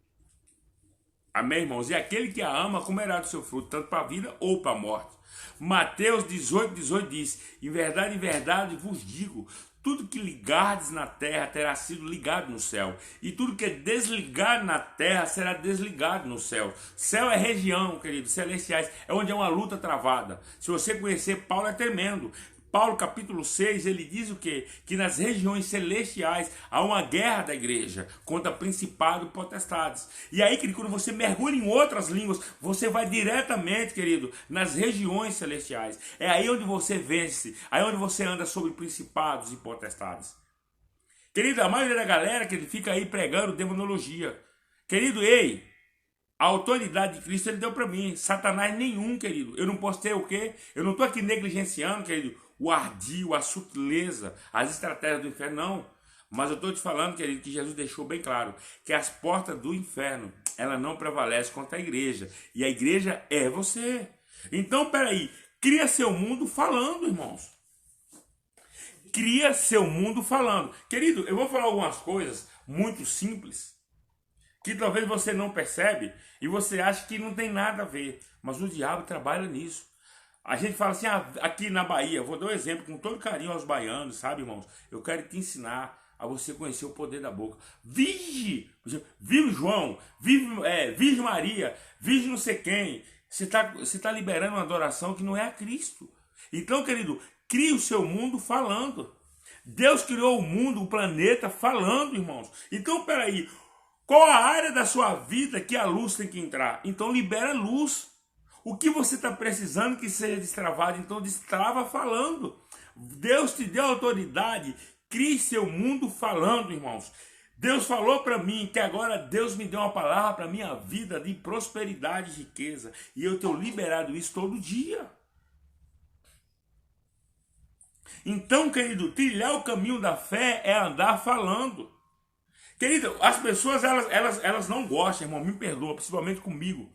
Amém, irmãos? E aquele que a ama comerá do seu fruto, tanto para a vida ou para a morte. Mateus 18, 18 diz, em verdade vos digo, tudo que ligardes na terra terá sido ligado no céu, e tudo que é desligado na terra será desligado no céu. Céu é região, queridos, celestiais, é onde é uma luta travada. Se você conhecer Paulo, é tremendo. Paulo, capítulo 6, ele diz o quê? Que nas regiões celestiais há uma guerra da igreja contra principado e potestades. E aí, querido, quando você mergulha em outras línguas, você vai diretamente, querido, nas regiões celestiais. É aí onde você vence, aí onde você anda sobre principados e potestades. Querido, a maioria da galera que fica aí pregando demonologia. Querido, ei, a autoridade de Cristo ele deu para mim. Satanás nenhum, querido. Eu não posso ter o quê? Eu não estou aqui negligenciando, querido, o ardil, a sutileza, as estratégias do inferno, não. Mas eu estou te falando, querido, que Jesus deixou bem claro que as portas do inferno, ela não prevalece contra a igreja. E a igreja é você. Então, peraí, cria seu mundo falando, irmãos. Cria seu mundo falando. Querido, eu vou falar algumas coisas muito simples, que talvez você não percebe e você acha que não tem nada a ver. Mas o diabo trabalha nisso. A gente fala assim, aqui na Bahia, vou dar um exemplo com todo carinho aos baianos, sabe, irmãos? Eu quero te ensinar a você conhecer o poder da boca. Virgem João, Virgem Maria, Virgem não sei quem. Você tá liberando uma adoração que não é a Cristo. Então, querido, crie o seu mundo falando. Deus criou o mundo, o planeta falando, irmãos. Então, peraí, qual a área da sua vida que a luz tem que entrar? Então libera luz. O que você está precisando que seja destravado, então destrava falando. Deus te deu autoridade, crie seu mundo falando, irmãos. Deus falou para mim que agora Deus me deu uma palavra para minha vida de prosperidade e riqueza. E eu tenho liberado isso todo dia. Então, querido, trilhar o caminho da fé é andar falando. Querido, as pessoas, elas não gostam, irmão, me perdoa, principalmente comigo.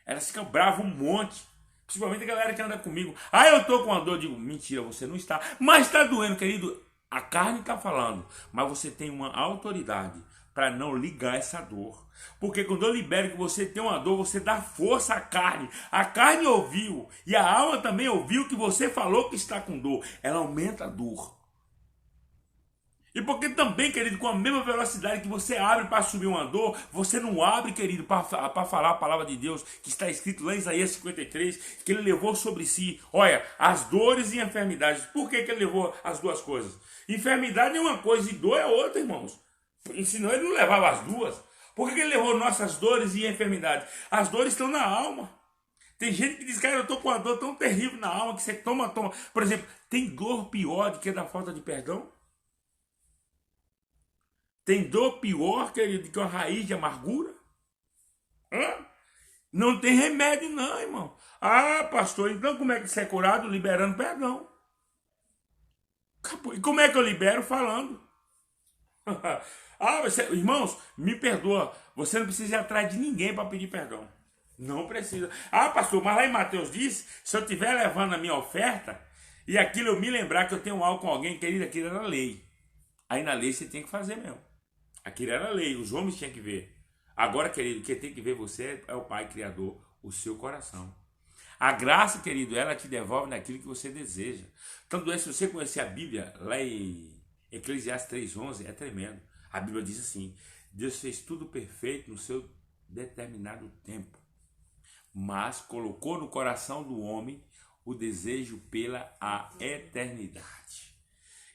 Elas ficam bravas um monte. Principalmente a galera que anda comigo. Eu tô com uma dor. Eu digo, mentira, você não está. Mas está doendo, querido. A carne está falando. Mas você tem uma autoridade para não ligar essa dor. Porque quando eu libero que você tem uma dor, você dá força à carne. A carne ouviu. E a alma também ouviu que você falou que está com dor. Ela aumenta a dor. E porque também, querido, com a mesma velocidade que você abre para subir uma dor, você não abre, querido, para falar a palavra de Deus, que está escrito lá em Isaías 53, que ele levou sobre si, olha, as dores e enfermidades. Por que ele levou as duas coisas? Enfermidade é uma coisa e dor é outra, irmãos. Senão ele não levava as duas. Por que ele levou nossas dores e enfermidades? As dores estão na alma. Tem gente que diz, cara, eu estou com uma dor tão terrível na alma que você toma. Por exemplo, tem dor pior do que a da falta de perdão? Tem dor pior, querido, que uma raiz de amargura? Hã? Não tem remédio não, irmão. Ah, pastor, então como é que você é curado? Liberando perdão. E como é que eu libero? Falando. Irmãos, me perdoa. Você não precisa ir atrás de ninguém para pedir perdão. Não precisa. Ah, pastor, mas lá em Mateus diz, se eu estiver levando a minha oferta, e aquilo eu me lembrar que eu tenho algo com alguém, querido, aquilo era lei. Aí na lei você tem que fazer mesmo. Aquilo era lei, os homens tinham que ver. Agora, querido, quem tem que ver você é o Pai Criador, o seu coração. A graça, querido, ela te devolve naquilo que você deseja. Tanto é, se você conhecer a Bíblia, lá em Eclesiastes 3:11, é tremendo. A Bíblia diz assim, Deus fez tudo perfeito no seu determinado tempo, mas colocou no coração do homem o desejo pela a eternidade.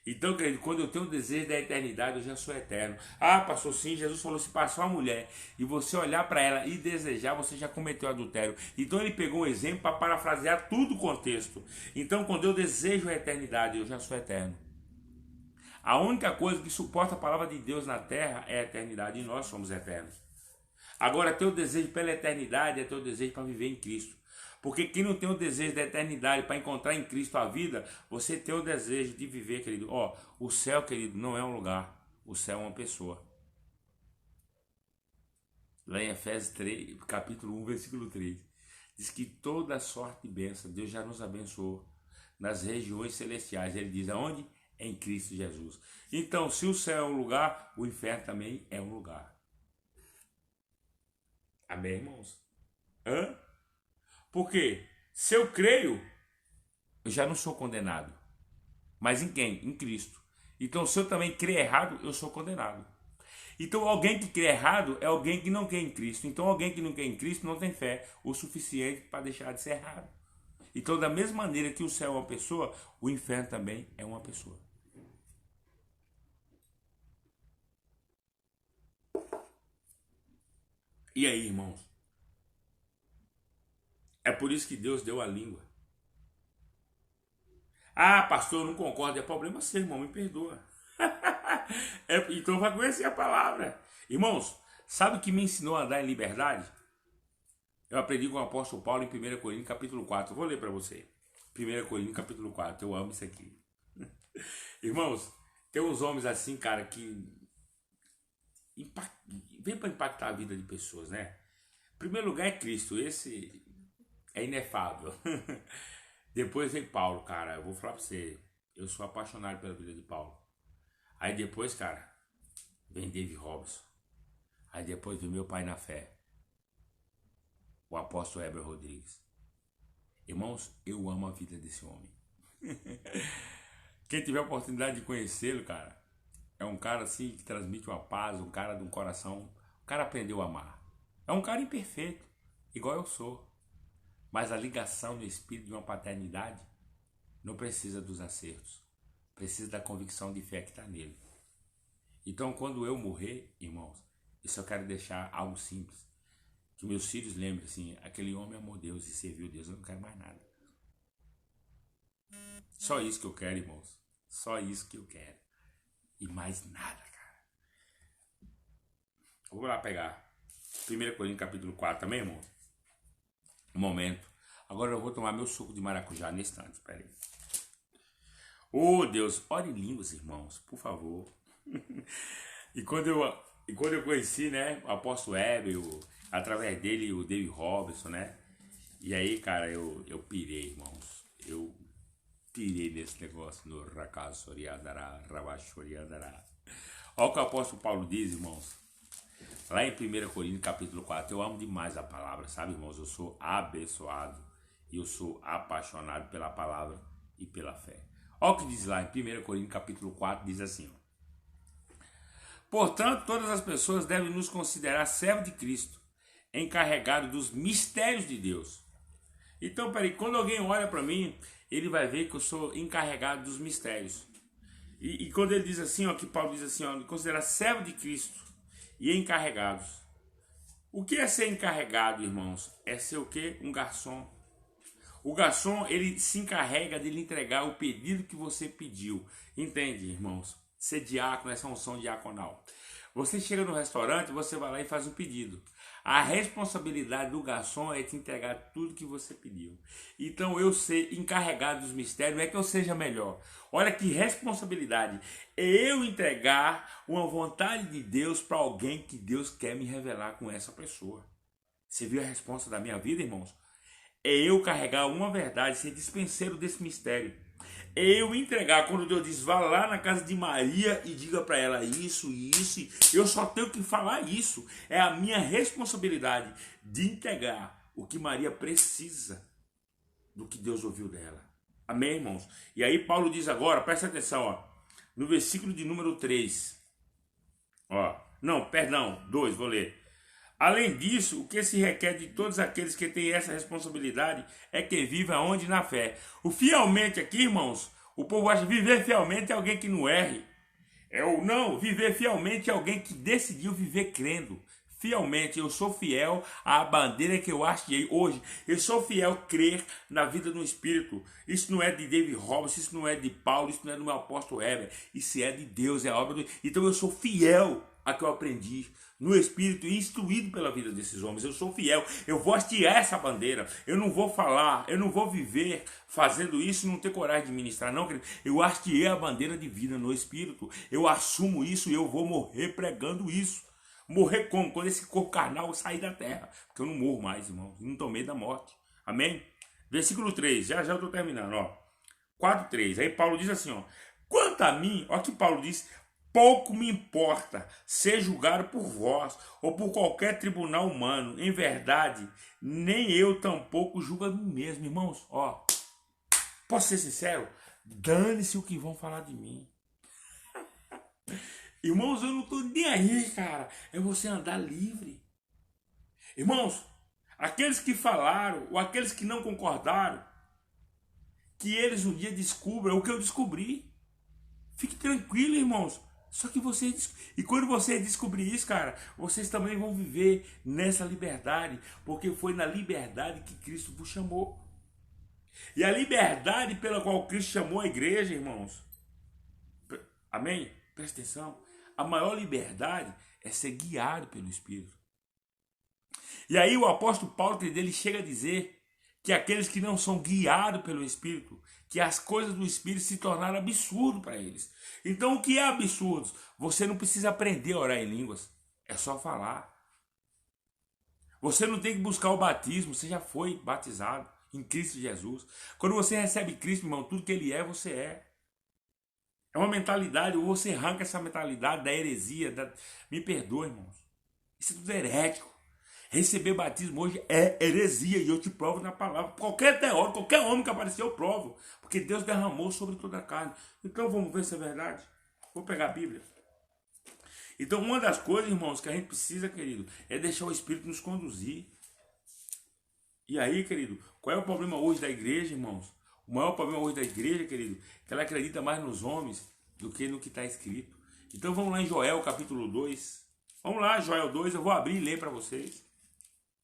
Então, querido, quando eu tenho o desejo da eternidade, eu já sou eterno. Ah, pastor, sim, Jesus falou, se passar uma mulher e você olhar para ela e desejar, você já cometeu adultério. Então ele pegou um exemplo para parafrasear tudo o contexto. Então, quando eu desejo a eternidade, eu já sou eterno. A única coisa que suporta a palavra de Deus na terra é a eternidade, e nós somos eternos. Agora, ter o desejo pela eternidade é ter o desejo para viver em Cristo. Porque quem não tem o desejo da eternidade para encontrar em Cristo a vida, você tem o desejo de viver, querido. O céu, querido, não é um lugar. O céu é uma pessoa. Lá em Efésios 3, capítulo 1, versículo 3. Diz que toda sorte de bênção, Deus já nos abençoou nas regiões celestiais. Ele diz aonde? Em Cristo Jesus. Então, se o céu é um lugar, o inferno também é um lugar. Amém, irmãos? Hã? Porque se eu creio, eu já não sou condenado. Mas em quem? Em Cristo. Então, se eu também crer errado, eu sou condenado. Então, alguém que crê errado é alguém que não crê em Cristo. Então, alguém que não crê em Cristo não tem fé o suficiente para deixar de ser errado. Então, da mesma maneira que o céu é uma pessoa, o inferno também é uma pessoa. E aí, irmãos? É por isso que Deus deu a língua. Ah, pastor, eu não concordo. É problema seu, irmão, me perdoa. Então vai conhecer a palavra. Irmãos, sabe o que me ensinou a andar em liberdade? Eu aprendi com o apóstolo Paulo em 1 Coríntios capítulo 4. Eu vou ler para você. 1 Coríntios capítulo 4. Eu amo isso aqui. Irmãos, tem uns homens assim, cara, que vem para impactar a vida de pessoas, né? Em primeiro lugar é Cristo. Esse é inefável. Depois vem Paulo, cara. Eu vou falar pra você. Eu sou apaixonado pela vida de Paulo. Aí depois, cara, vem David Robson. Aí depois vem meu pai na fé, o apóstolo Heber Rodrigues. Irmãos, eu amo a vida desse homem. Quem tiver a oportunidade de conhecê-lo, cara, é um cara assim que transmite uma paz, um cara de um coração. O cara aprendeu a amar. É um cara imperfeito, igual eu sou. Mas a ligação no espírito de uma paternidade não precisa dos acertos. Precisa da convicção de fé que está nele. Então, quando eu morrer, irmãos, isso eu quero deixar algo simples. Que meus filhos lembrem assim, aquele homem amou Deus e serviu Deus. Eu não quero mais nada. Só isso que eu quero, irmãos. Só isso que eu quero. E mais nada, cara. Vamos lá pegar 1 Coríntios capítulo 4 também, irmão. Um momento. Agora eu vou tomar meu suco de maracujá nesse instante. Espera aí. Oh, Deus, ore em línguas, irmãos, por favor. E quando eu conheci, né, o apóstolo Heber, através dele, o David Robson, né? E aí, cara, eu pirei, irmãos. Eu pirei nesse negócio no Rakasoriadará, Ravachoriadará. Olha o que o apóstolo Paulo diz, irmãos. Lá em 1 Coríntios capítulo 4, eu amo demais a palavra, sabe, irmãos? Eu sou abençoado e eu sou apaixonado pela palavra e pela fé. Olha o que diz lá em 1 Coríntios capítulo 4, diz assim, ó. Portanto, todas as pessoas devem nos considerar servos de Cristo, encarregados dos mistérios de Deus. Então, peraí, quando alguém olha para mim, ele vai ver que eu sou encarregado dos mistérios. E quando ele diz assim, ó, que Paulo diz assim, ó, considerar servo de Cristo e encarregados. O que é ser encarregado, irmãos? É ser o quê? Um garçom. O garçom, ele se encarrega de lhe entregar o pedido que você pediu. Entende, irmãos? Ser diácono, essa unção diaconal. Você chega no restaurante, você vai lá e faz um pedido. A responsabilidade do garçom é te entregar tudo que você pediu. Então eu ser encarregado dos mistérios não é que eu seja melhor. Olha que responsabilidade. É eu entregar uma vontade de Deus para alguém que Deus quer me revelar com essa pessoa. Você viu a resposta da minha vida, irmãos? É eu carregar uma verdade, ser dispenseiro desse mistério. É eu entregar, quando Deus diz, vá lá na casa de Maria e diga para ela isso e isso, eu só tenho que falar isso. É a minha responsabilidade de entregar o que Maria precisa do que Deus ouviu dela. Amém, irmãos? E aí Paulo diz agora, presta atenção, ó, no versículo de número 3. Ó, não, perdão, 2, vou ler. Além disso, o que se requer de todos aqueles que têm essa responsabilidade é que vivam aonde? Na fé. O fielmente aqui, irmãos, o povo acha que viver fielmente é alguém que não erre. Não, viver fielmente é alguém que decidiu viver crendo. Fielmente, eu sou fiel à bandeira que eu achei hoje. Eu sou fiel a crer na vida do Espírito. Isso não é de David Roberts, isso não é de Paulo, isso não é do meu apóstolo Heber. Isso é de Deus, é a obra do... Então eu sou fiel a que eu aprendi no Espírito e instruído pela vida desses homens. Eu sou fiel, eu vou hastear essa bandeira. Eu não vou falar, eu não vou viver fazendo isso e não ter coragem de ministrar, não, querido. Eu hasteei a bandeira de vida no Espírito. Eu assumo isso e eu vou morrer pregando isso. Morrer como? Quando esse corpo carnal sair da terra. Porque eu não morro mais, irmão. Eu não tenho medo da morte. Amém? Versículo 3. Já eu estou terminando, ó. 4:3. Aí Paulo diz assim, ó. Quanto a mim, ó que Paulo diz, pouco me importa ser julgado por vós ou por qualquer tribunal humano. Em verdade, nem eu tampouco julgo a mim mesmo, irmãos. Ó, posso ser sincero? Dane-se o que vão falar de mim. Irmãos, eu não estou nem aí, cara. É você andar livre. Irmãos, aqueles que falaram ou aqueles que não concordaram, que eles um dia descubram o que eu descobri. Fique tranquilo, irmãos. Só que vocês... E quando vocês descobrirem isso, cara, vocês também vão viver nessa liberdade. Porque foi na liberdade que Cristo vos chamou. E a liberdade pela qual Cristo chamou a igreja, irmãos. Amém? Presta atenção. A maior liberdade é ser guiado pelo Espírito. E aí o apóstolo Paulo, ele chega a dizer que aqueles que não são guiados pelo Espírito, que as coisas do Espírito se tornaram absurdo para eles. Então o que é absurdo? Você não precisa aprender a orar em línguas. É só falar. Você não tem que buscar o batismo. Você já foi batizado em Cristo Jesus. Quando você recebe Cristo, irmão, tudo que Ele é, você é. É uma mentalidade, ou você arranca essa mentalidade da heresia, me perdoa, irmãos. Isso é tudo herético. Receber batismo hoje é heresia, e eu te provo na palavra. Qualquer teórico, qualquer homem que apareceu, eu provo. Porque Deus derramou sobre toda a carne. Então vamos ver se é verdade. Vou pegar a Bíblia. Então uma das coisas, irmãos, que a gente precisa, querido, é deixar o Espírito nos conduzir. E aí, querido, qual é o problema hoje da igreja, irmãos? O maior problema hoje da igreja, querido, é que ela acredita mais nos homens do que no que está escrito. Então vamos lá em Joel, capítulo 2. Vamos lá, Joel 2, eu vou abrir e ler para vocês.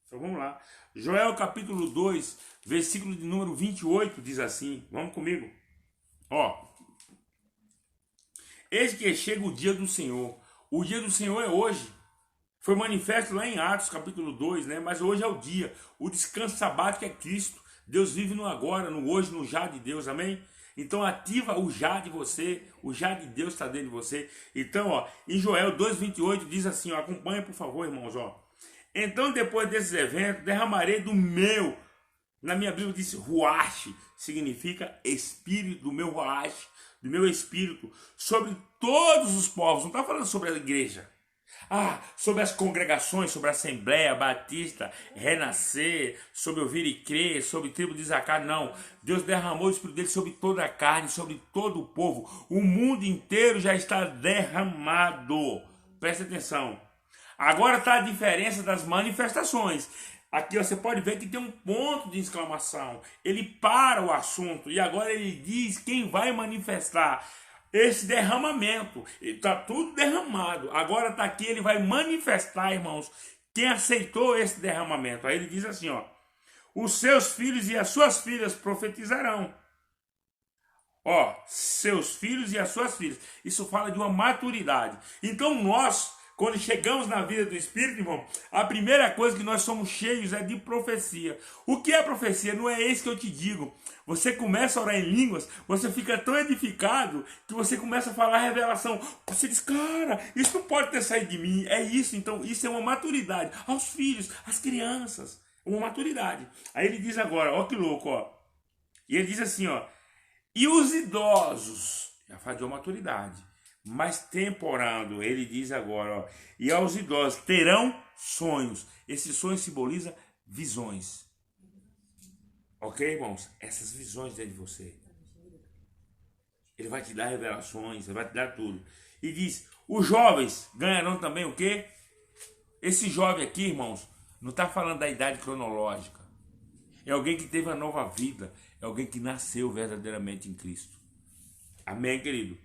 Então vamos lá. Joel, capítulo 2, versículo de número 28, diz assim. Vamos comigo. Ó. Eis que chega o dia do Senhor. O dia do Senhor é hoje. Foi manifesto lá em Atos, capítulo 2, né? Mas hoje é o dia. O descanso sabático é Cristo. Deus vive no agora, no hoje, no já de Deus, amém? Então ativa o já de você, o já de Deus está dentro de você. Então, ó, em Joel 2,28 diz assim, ó, acompanha por favor, irmãos, ó. Então depois desses eventos, derramarei do meu, na minha Bíblia diz ruach, significa espírito, do meu ruach, do meu espírito, sobre todos os povos, não está falando sobre a igreja. Sobre as congregações, sobre a Assembleia Batista, Renascer, sobre ouvir e crer, sobre a tribo de Isacar, não. Deus derramou o Espírito dele sobre toda a carne, sobre todo o povo. O mundo inteiro já está derramado. Presta atenção. Agora está a diferença das manifestações. Aqui você pode ver que tem um ponto de exclamação. Ele para o assunto e agora ele diz quem vai manifestar. Esse derramamento, está tudo derramado. Agora está aqui, ele vai manifestar, irmãos, quem aceitou esse derramamento. Aí ele diz assim, ó, os seus filhos e as suas filhas profetizarão. Ó, seus filhos e as suas filhas. Isso fala de uma maturidade. Então nós, quando chegamos na vida do Espírito, irmão, a primeira coisa que nós somos cheios é de profecia. O que é profecia? Não é isso que eu te digo. Você começa a orar em línguas, você fica tão edificado que você começa a falar revelação. Você diz, cara, isso não pode ter saído de mim. É isso, então isso é uma maturidade. Aos filhos, às crianças, uma maturidade. Aí ele diz agora, ó que louco, ó. E ele diz assim, ó, e os idosos, já fala de uma maturidade, mas temporando, ele diz agora, ó, e aos idosos terão sonhos. Esse sonho simboliza visões. Ok, irmãos? Essas visões dentro de você. Ele vai te dar revelações, ele vai te dar tudo. E diz, os jovens ganharão também o quê? Esse jovem aqui, irmãos, não está falando da idade cronológica. É alguém que teve uma nova vida. É alguém que nasceu verdadeiramente em Cristo. Amém, querido?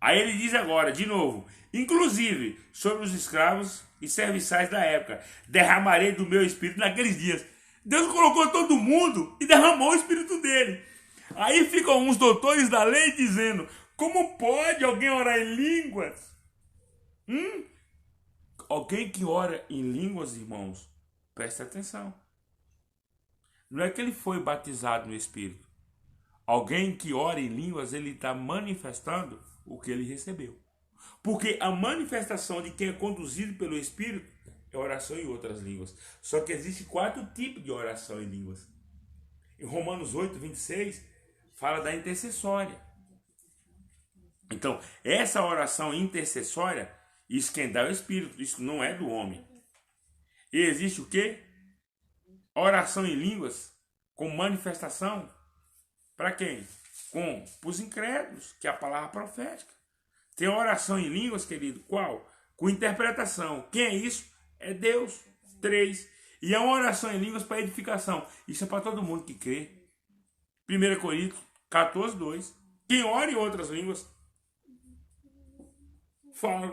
Aí ele diz agora, de novo, inclusive sobre os escravos e serviçais da época, derramarei do meu espírito naqueles dias. Deus colocou todo mundo e derramou o espírito dele. Aí ficam uns doutores da lei dizendo, como pode alguém orar em línguas? Alguém que ora em línguas, irmãos, presta atenção. Não é que ele foi batizado no Espírito. Alguém que ora em línguas, ele está manifestando o que ele recebeu. Porque a manifestação de quem é conduzido pelo Espírito é oração em outras línguas. Só que existe 4 tipos de oração em línguas. Em Romanos 8, 26, fala da intercessória. Então, essa oração intercessória, isso quem dá é o Espírito, isso não é do homem. E existe o quê? Oração em línguas com manifestação para quem? Com os incrédulos, que é a palavra profética. Tem oração em línguas, querido, qual? Com interpretação. Quem é isso? É Deus. 3. E é uma oração em línguas para edificação. Isso é para todo mundo que crê. 1 Coríntios 14, 2. Quem ora em outras línguas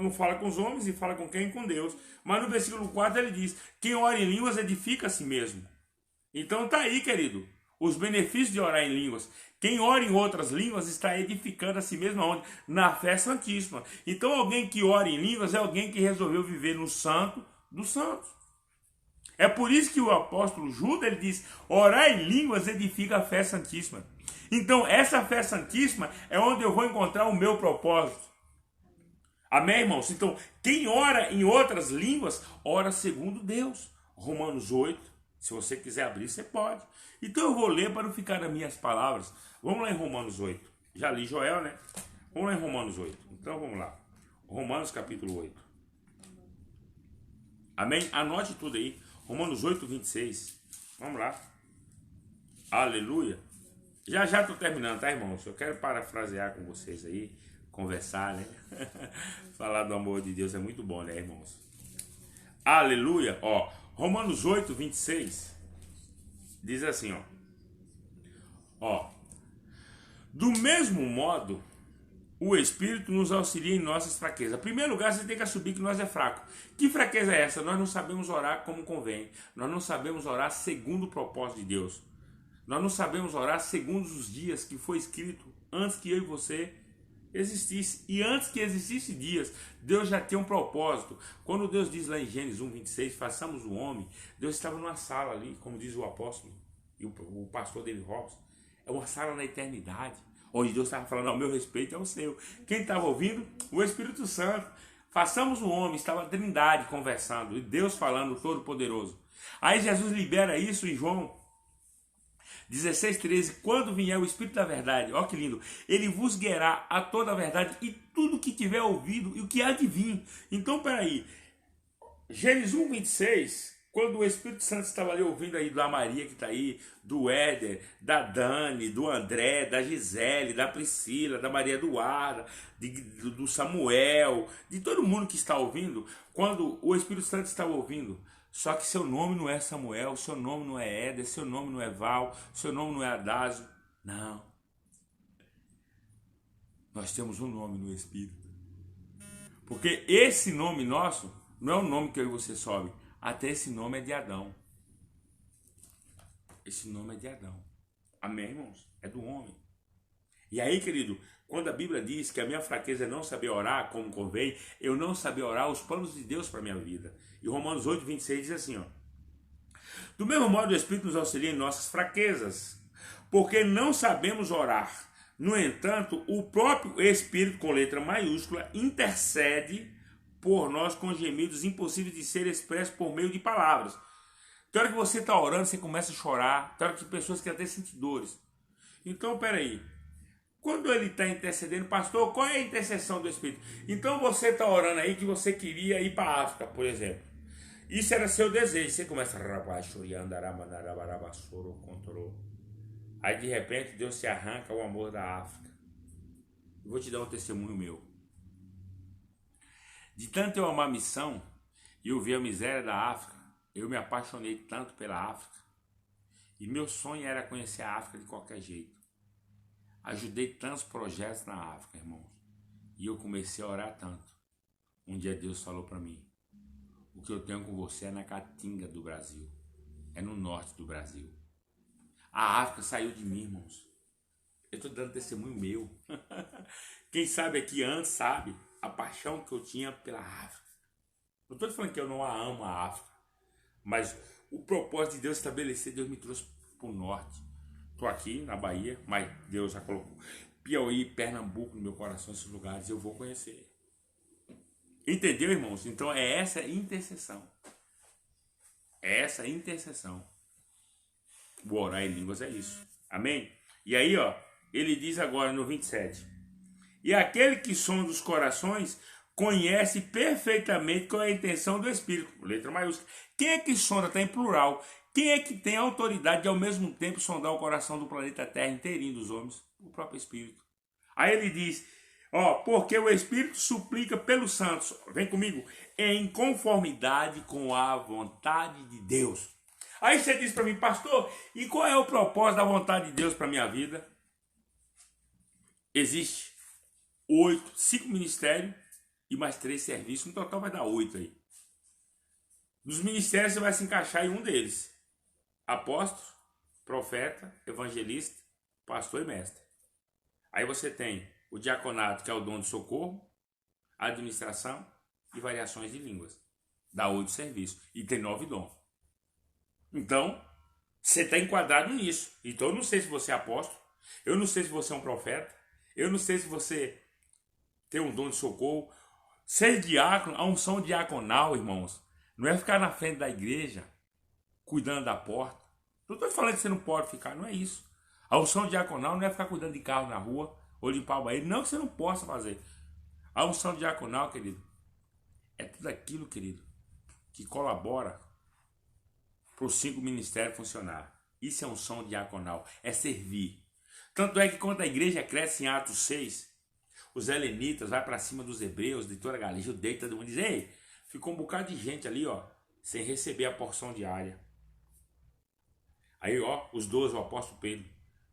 não fala com os homens e fala com quem? Com Deus. Mas no versículo 4 ele diz, quem ora em línguas edifica a si mesmo. Então tá aí, querido, os benefícios de orar em línguas. Quem ora em outras línguas está edificando a si mesmo aonde? Na fé santíssima. Então alguém que ora em línguas é alguém que resolveu viver no santo dos santos. É por isso que o apóstolo Judas ele diz, orar em línguas edifica a fé santíssima. Então essa fé santíssima é onde eu vou encontrar o meu propósito. Amém, irmãos? Então quem ora em outras línguas, ora segundo Deus. Romanos 8. Se você quiser abrir, você pode. Então eu vou ler para não ficar nas minhas palavras. Vamos lá em Romanos 8. Já li Joel, né? Vamos lá em Romanos 8. Então vamos lá. Romanos capítulo 8. Amém? Anote tudo aí. Romanos 8, 26. Vamos lá. Aleluia. Já estou terminando, tá, irmãos? Eu quero parafrasear com vocês aí. Conversar, né? Falar do amor de Deus é muito bom, né, irmãos? Aleluia. Ó. Romanos 8, 26, diz assim, ó, do mesmo modo, o Espírito nos auxilia em nossas fraquezas. Em primeiro lugar, você tem que assumir que nós é fraco. Que fraqueza é essa? Nós não sabemos orar como convém. Nós não sabemos orar segundo o propósito de Deus. Nós não sabemos orar segundo os dias que foi escrito antes que eu e você existisse. E antes que existisse dias, Deus já tinha um propósito. Quando Deus diz lá em Gênesis 1, 26, façamos o homem, Deus estava numa sala ali, como diz o apóstolo e o pastor David Robson, é uma sala na eternidade, onde Deus estava falando ao meu respeito é o seu. Quem estava ouvindo? O Espírito Santo. Façamos o homem, estava a Trindade conversando, e Deus falando, Todo-Poderoso. Aí Jesus libera isso em João 16, 13, quando vier o Espírito da verdade, ó que lindo, ele vos guiará a toda a verdade e tudo que tiver ouvido e o que há de vir. Então, peraí, Gênesis 1, 26, quando o Espírito Santo estava ali ouvindo aí da Maria que está aí, do Éder, da Dani, do André, da Gisele, da Priscila, da Maria Eduarda, do Samuel, de todo mundo que está ouvindo, quando o Espírito Santo estava ouvindo, só que seu nome não é Samuel, seu nome não é Éder, seu nome não é Val, seu nome não é Adásio. Não. Nós temos um nome no Espírito. Porque esse nome nosso Não é o nome que eu e você sobe. Até esse nome é de Adão. Esse nome é de Adão. Amém, irmãos? É do homem. E aí, querido, quando a Bíblia diz que a minha fraqueza é não saber orar como convém, eu não saber orar os planos de Deus para a minha vida. E Romanos 8, 26 diz assim, ó. Do mesmo modo, o Espírito nos auxilia em nossas fraquezas, porque não sabemos orar. No entanto, o próprio Espírito, com letra maiúscula, intercede por nós com gemidos impossíveis de ser expressos por meio de palavras. Tem hora que você está orando, você começa a chorar. Tem hora que pessoas que até sentem dores. Então, peraí. Quando ele está intercedendo, pastor, qual é a intercessão do Espírito? Então você está orando aí que você queria ir para a África, por exemplo. Isso era seu desejo. Você começa a aí de repente Deus se arranca o amor da África. Eu vou te dar um testemunho meu. De tanto eu amar a missão e eu ver a miséria da África, eu me apaixonei tanto pela África. E meu sonho era conhecer a África de qualquer jeito. Ajudei tantos projetos na África, irmãos. E eu comecei a orar tanto. Um dia Deus falou para mim: o que eu tenho com você é na Caatinga do Brasil. É no norte do Brasil. A África saiu de mim, irmãos. Eu estou dando testemunho meu. Quem sabe aqui antes sabe a paixão que eu tinha pela África. Não estou falando que eu não a amo a África. Mas o propósito de Deus estabelecer, Deus me trouxe para o norte. Estou aqui na Bahia, mas Deus já colocou Piauí, Pernambuco no meu coração, esses lugares eu vou conhecer. Entendeu, irmãos? Então é essa intercessão. É essa intercessão. O orar em línguas é isso. Amém? E aí, ó, ele diz agora no 27. E aquele que sonda os corações conhece perfeitamente qual é a intenção do Espírito. Letra maiúscula. Quem é que sonda? Está em plural. Quem é que tem a autoridade de ao mesmo tempo sondar o coração do planeta Terra inteirinho dos homens? O próprio Espírito. Aí ele diz, ó, porque o Espírito suplica pelos santos, vem comigo, em conformidade com a vontade de Deus. Aí você diz para mim, pastor, e qual é o propósito da vontade de Deus para a minha vida? Existe 5 ministérios e mais 3 serviços, no total vai dar 8 aí. Nos ministérios você vai se encaixar em um deles. Apóstolo, profeta, evangelista, pastor e mestre. Aí você tem o diaconato, que é o dom de socorro, administração e variações de línguas. Dá 8 serviços e tem 9 dons. Então, você está enquadrado nisso. Então, eu não sei se você é apóstolo, eu não sei se você é um profeta, eu não sei se você tem um dom de socorro. Ser diácono, a unção diaconal, irmãos, não é ficar na frente da igreja, cuidando da porta. Não estou falando que você não pode ficar, não é isso. A unção diaconal não é ficar cuidando de carro na rua ou limpar o banheiro, não que você não possa fazer. A unção diaconal, querido, é tudo aquilo, querido, que colabora para os 5 ministérios funcionar. Isso é unção diaconal, é servir. Tanto é que quando a igreja cresce em Atos 6, os helenitas vai para cima dos hebreus, de toda a Galícia, judeu, todo mundo diz, ei, ficou um bocado de gente ali, ó, sem receber a porção diária. Aí, ó, os 12, o apóstolo Pedro,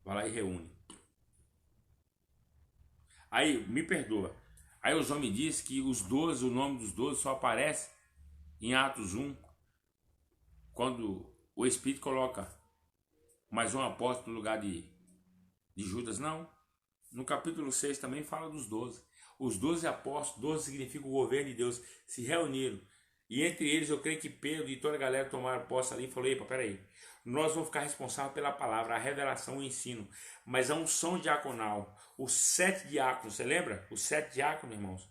vai lá e reúne. Aí, me perdoa. Aí os homens dizem que os 12, o nome dos 12 só aparece em Atos 1, quando o Espírito coloca mais um apóstolo no lugar de Judas. Não. No capítulo 6 também fala dos 12. Os 12 apóstolos, 12 significa o governo de Deus, se reuniram. E entre eles eu creio que Pedro e toda a galera tomaram posse ali e falou, epa, peraí, nós vamos ficar responsáveis pela palavra, a revelação, o ensino. Mas a unção diaconal, os 7 diáconos, você lembra? Os 7 diáconos, irmãos.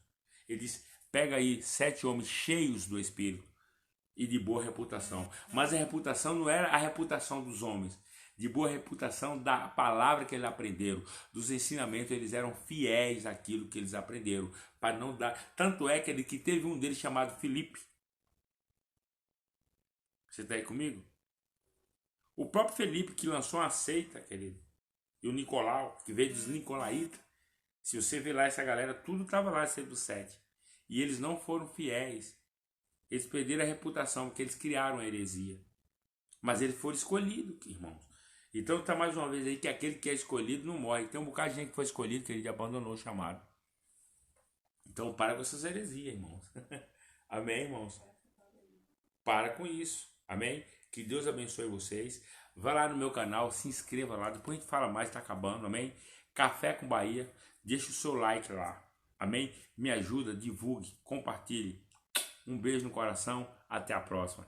Ele diz, pega aí 7 homens cheios do Espírito e de boa reputação. Mas a reputação não era a reputação dos homens, de boa reputação da palavra que eles aprenderam, dos ensinamentos. Eles eram fiéis àquilo que eles aprenderam, para não dar. Tanto é que teve um deles chamado Filipe. Você está aí comigo? O próprio Felipe que lançou uma seita, querido, e o Nicolau, que veio dos Nicolaítas. Se você ver lá essa galera, tudo estava lá, esse dos 7. E eles não foram fiéis. Eles perderam a reputação, porque eles criaram a heresia. Mas eles foram escolhidos, irmãos. Então está mais uma vez aí que aquele que é escolhido não morre. Tem um bocado de gente que foi escolhido, que ele abandonou o chamado. Então para com essas heresias, irmãos. Amém, irmãos? para com isso, amém? Que Deus abençoe vocês. Vai lá no meu canal, se inscreva lá, depois a gente fala mais, tá acabando, amém? Café com Bahia, deixa o seu like lá, amém? Me ajuda, divulgue, compartilhe. Um beijo no coração, até a próxima.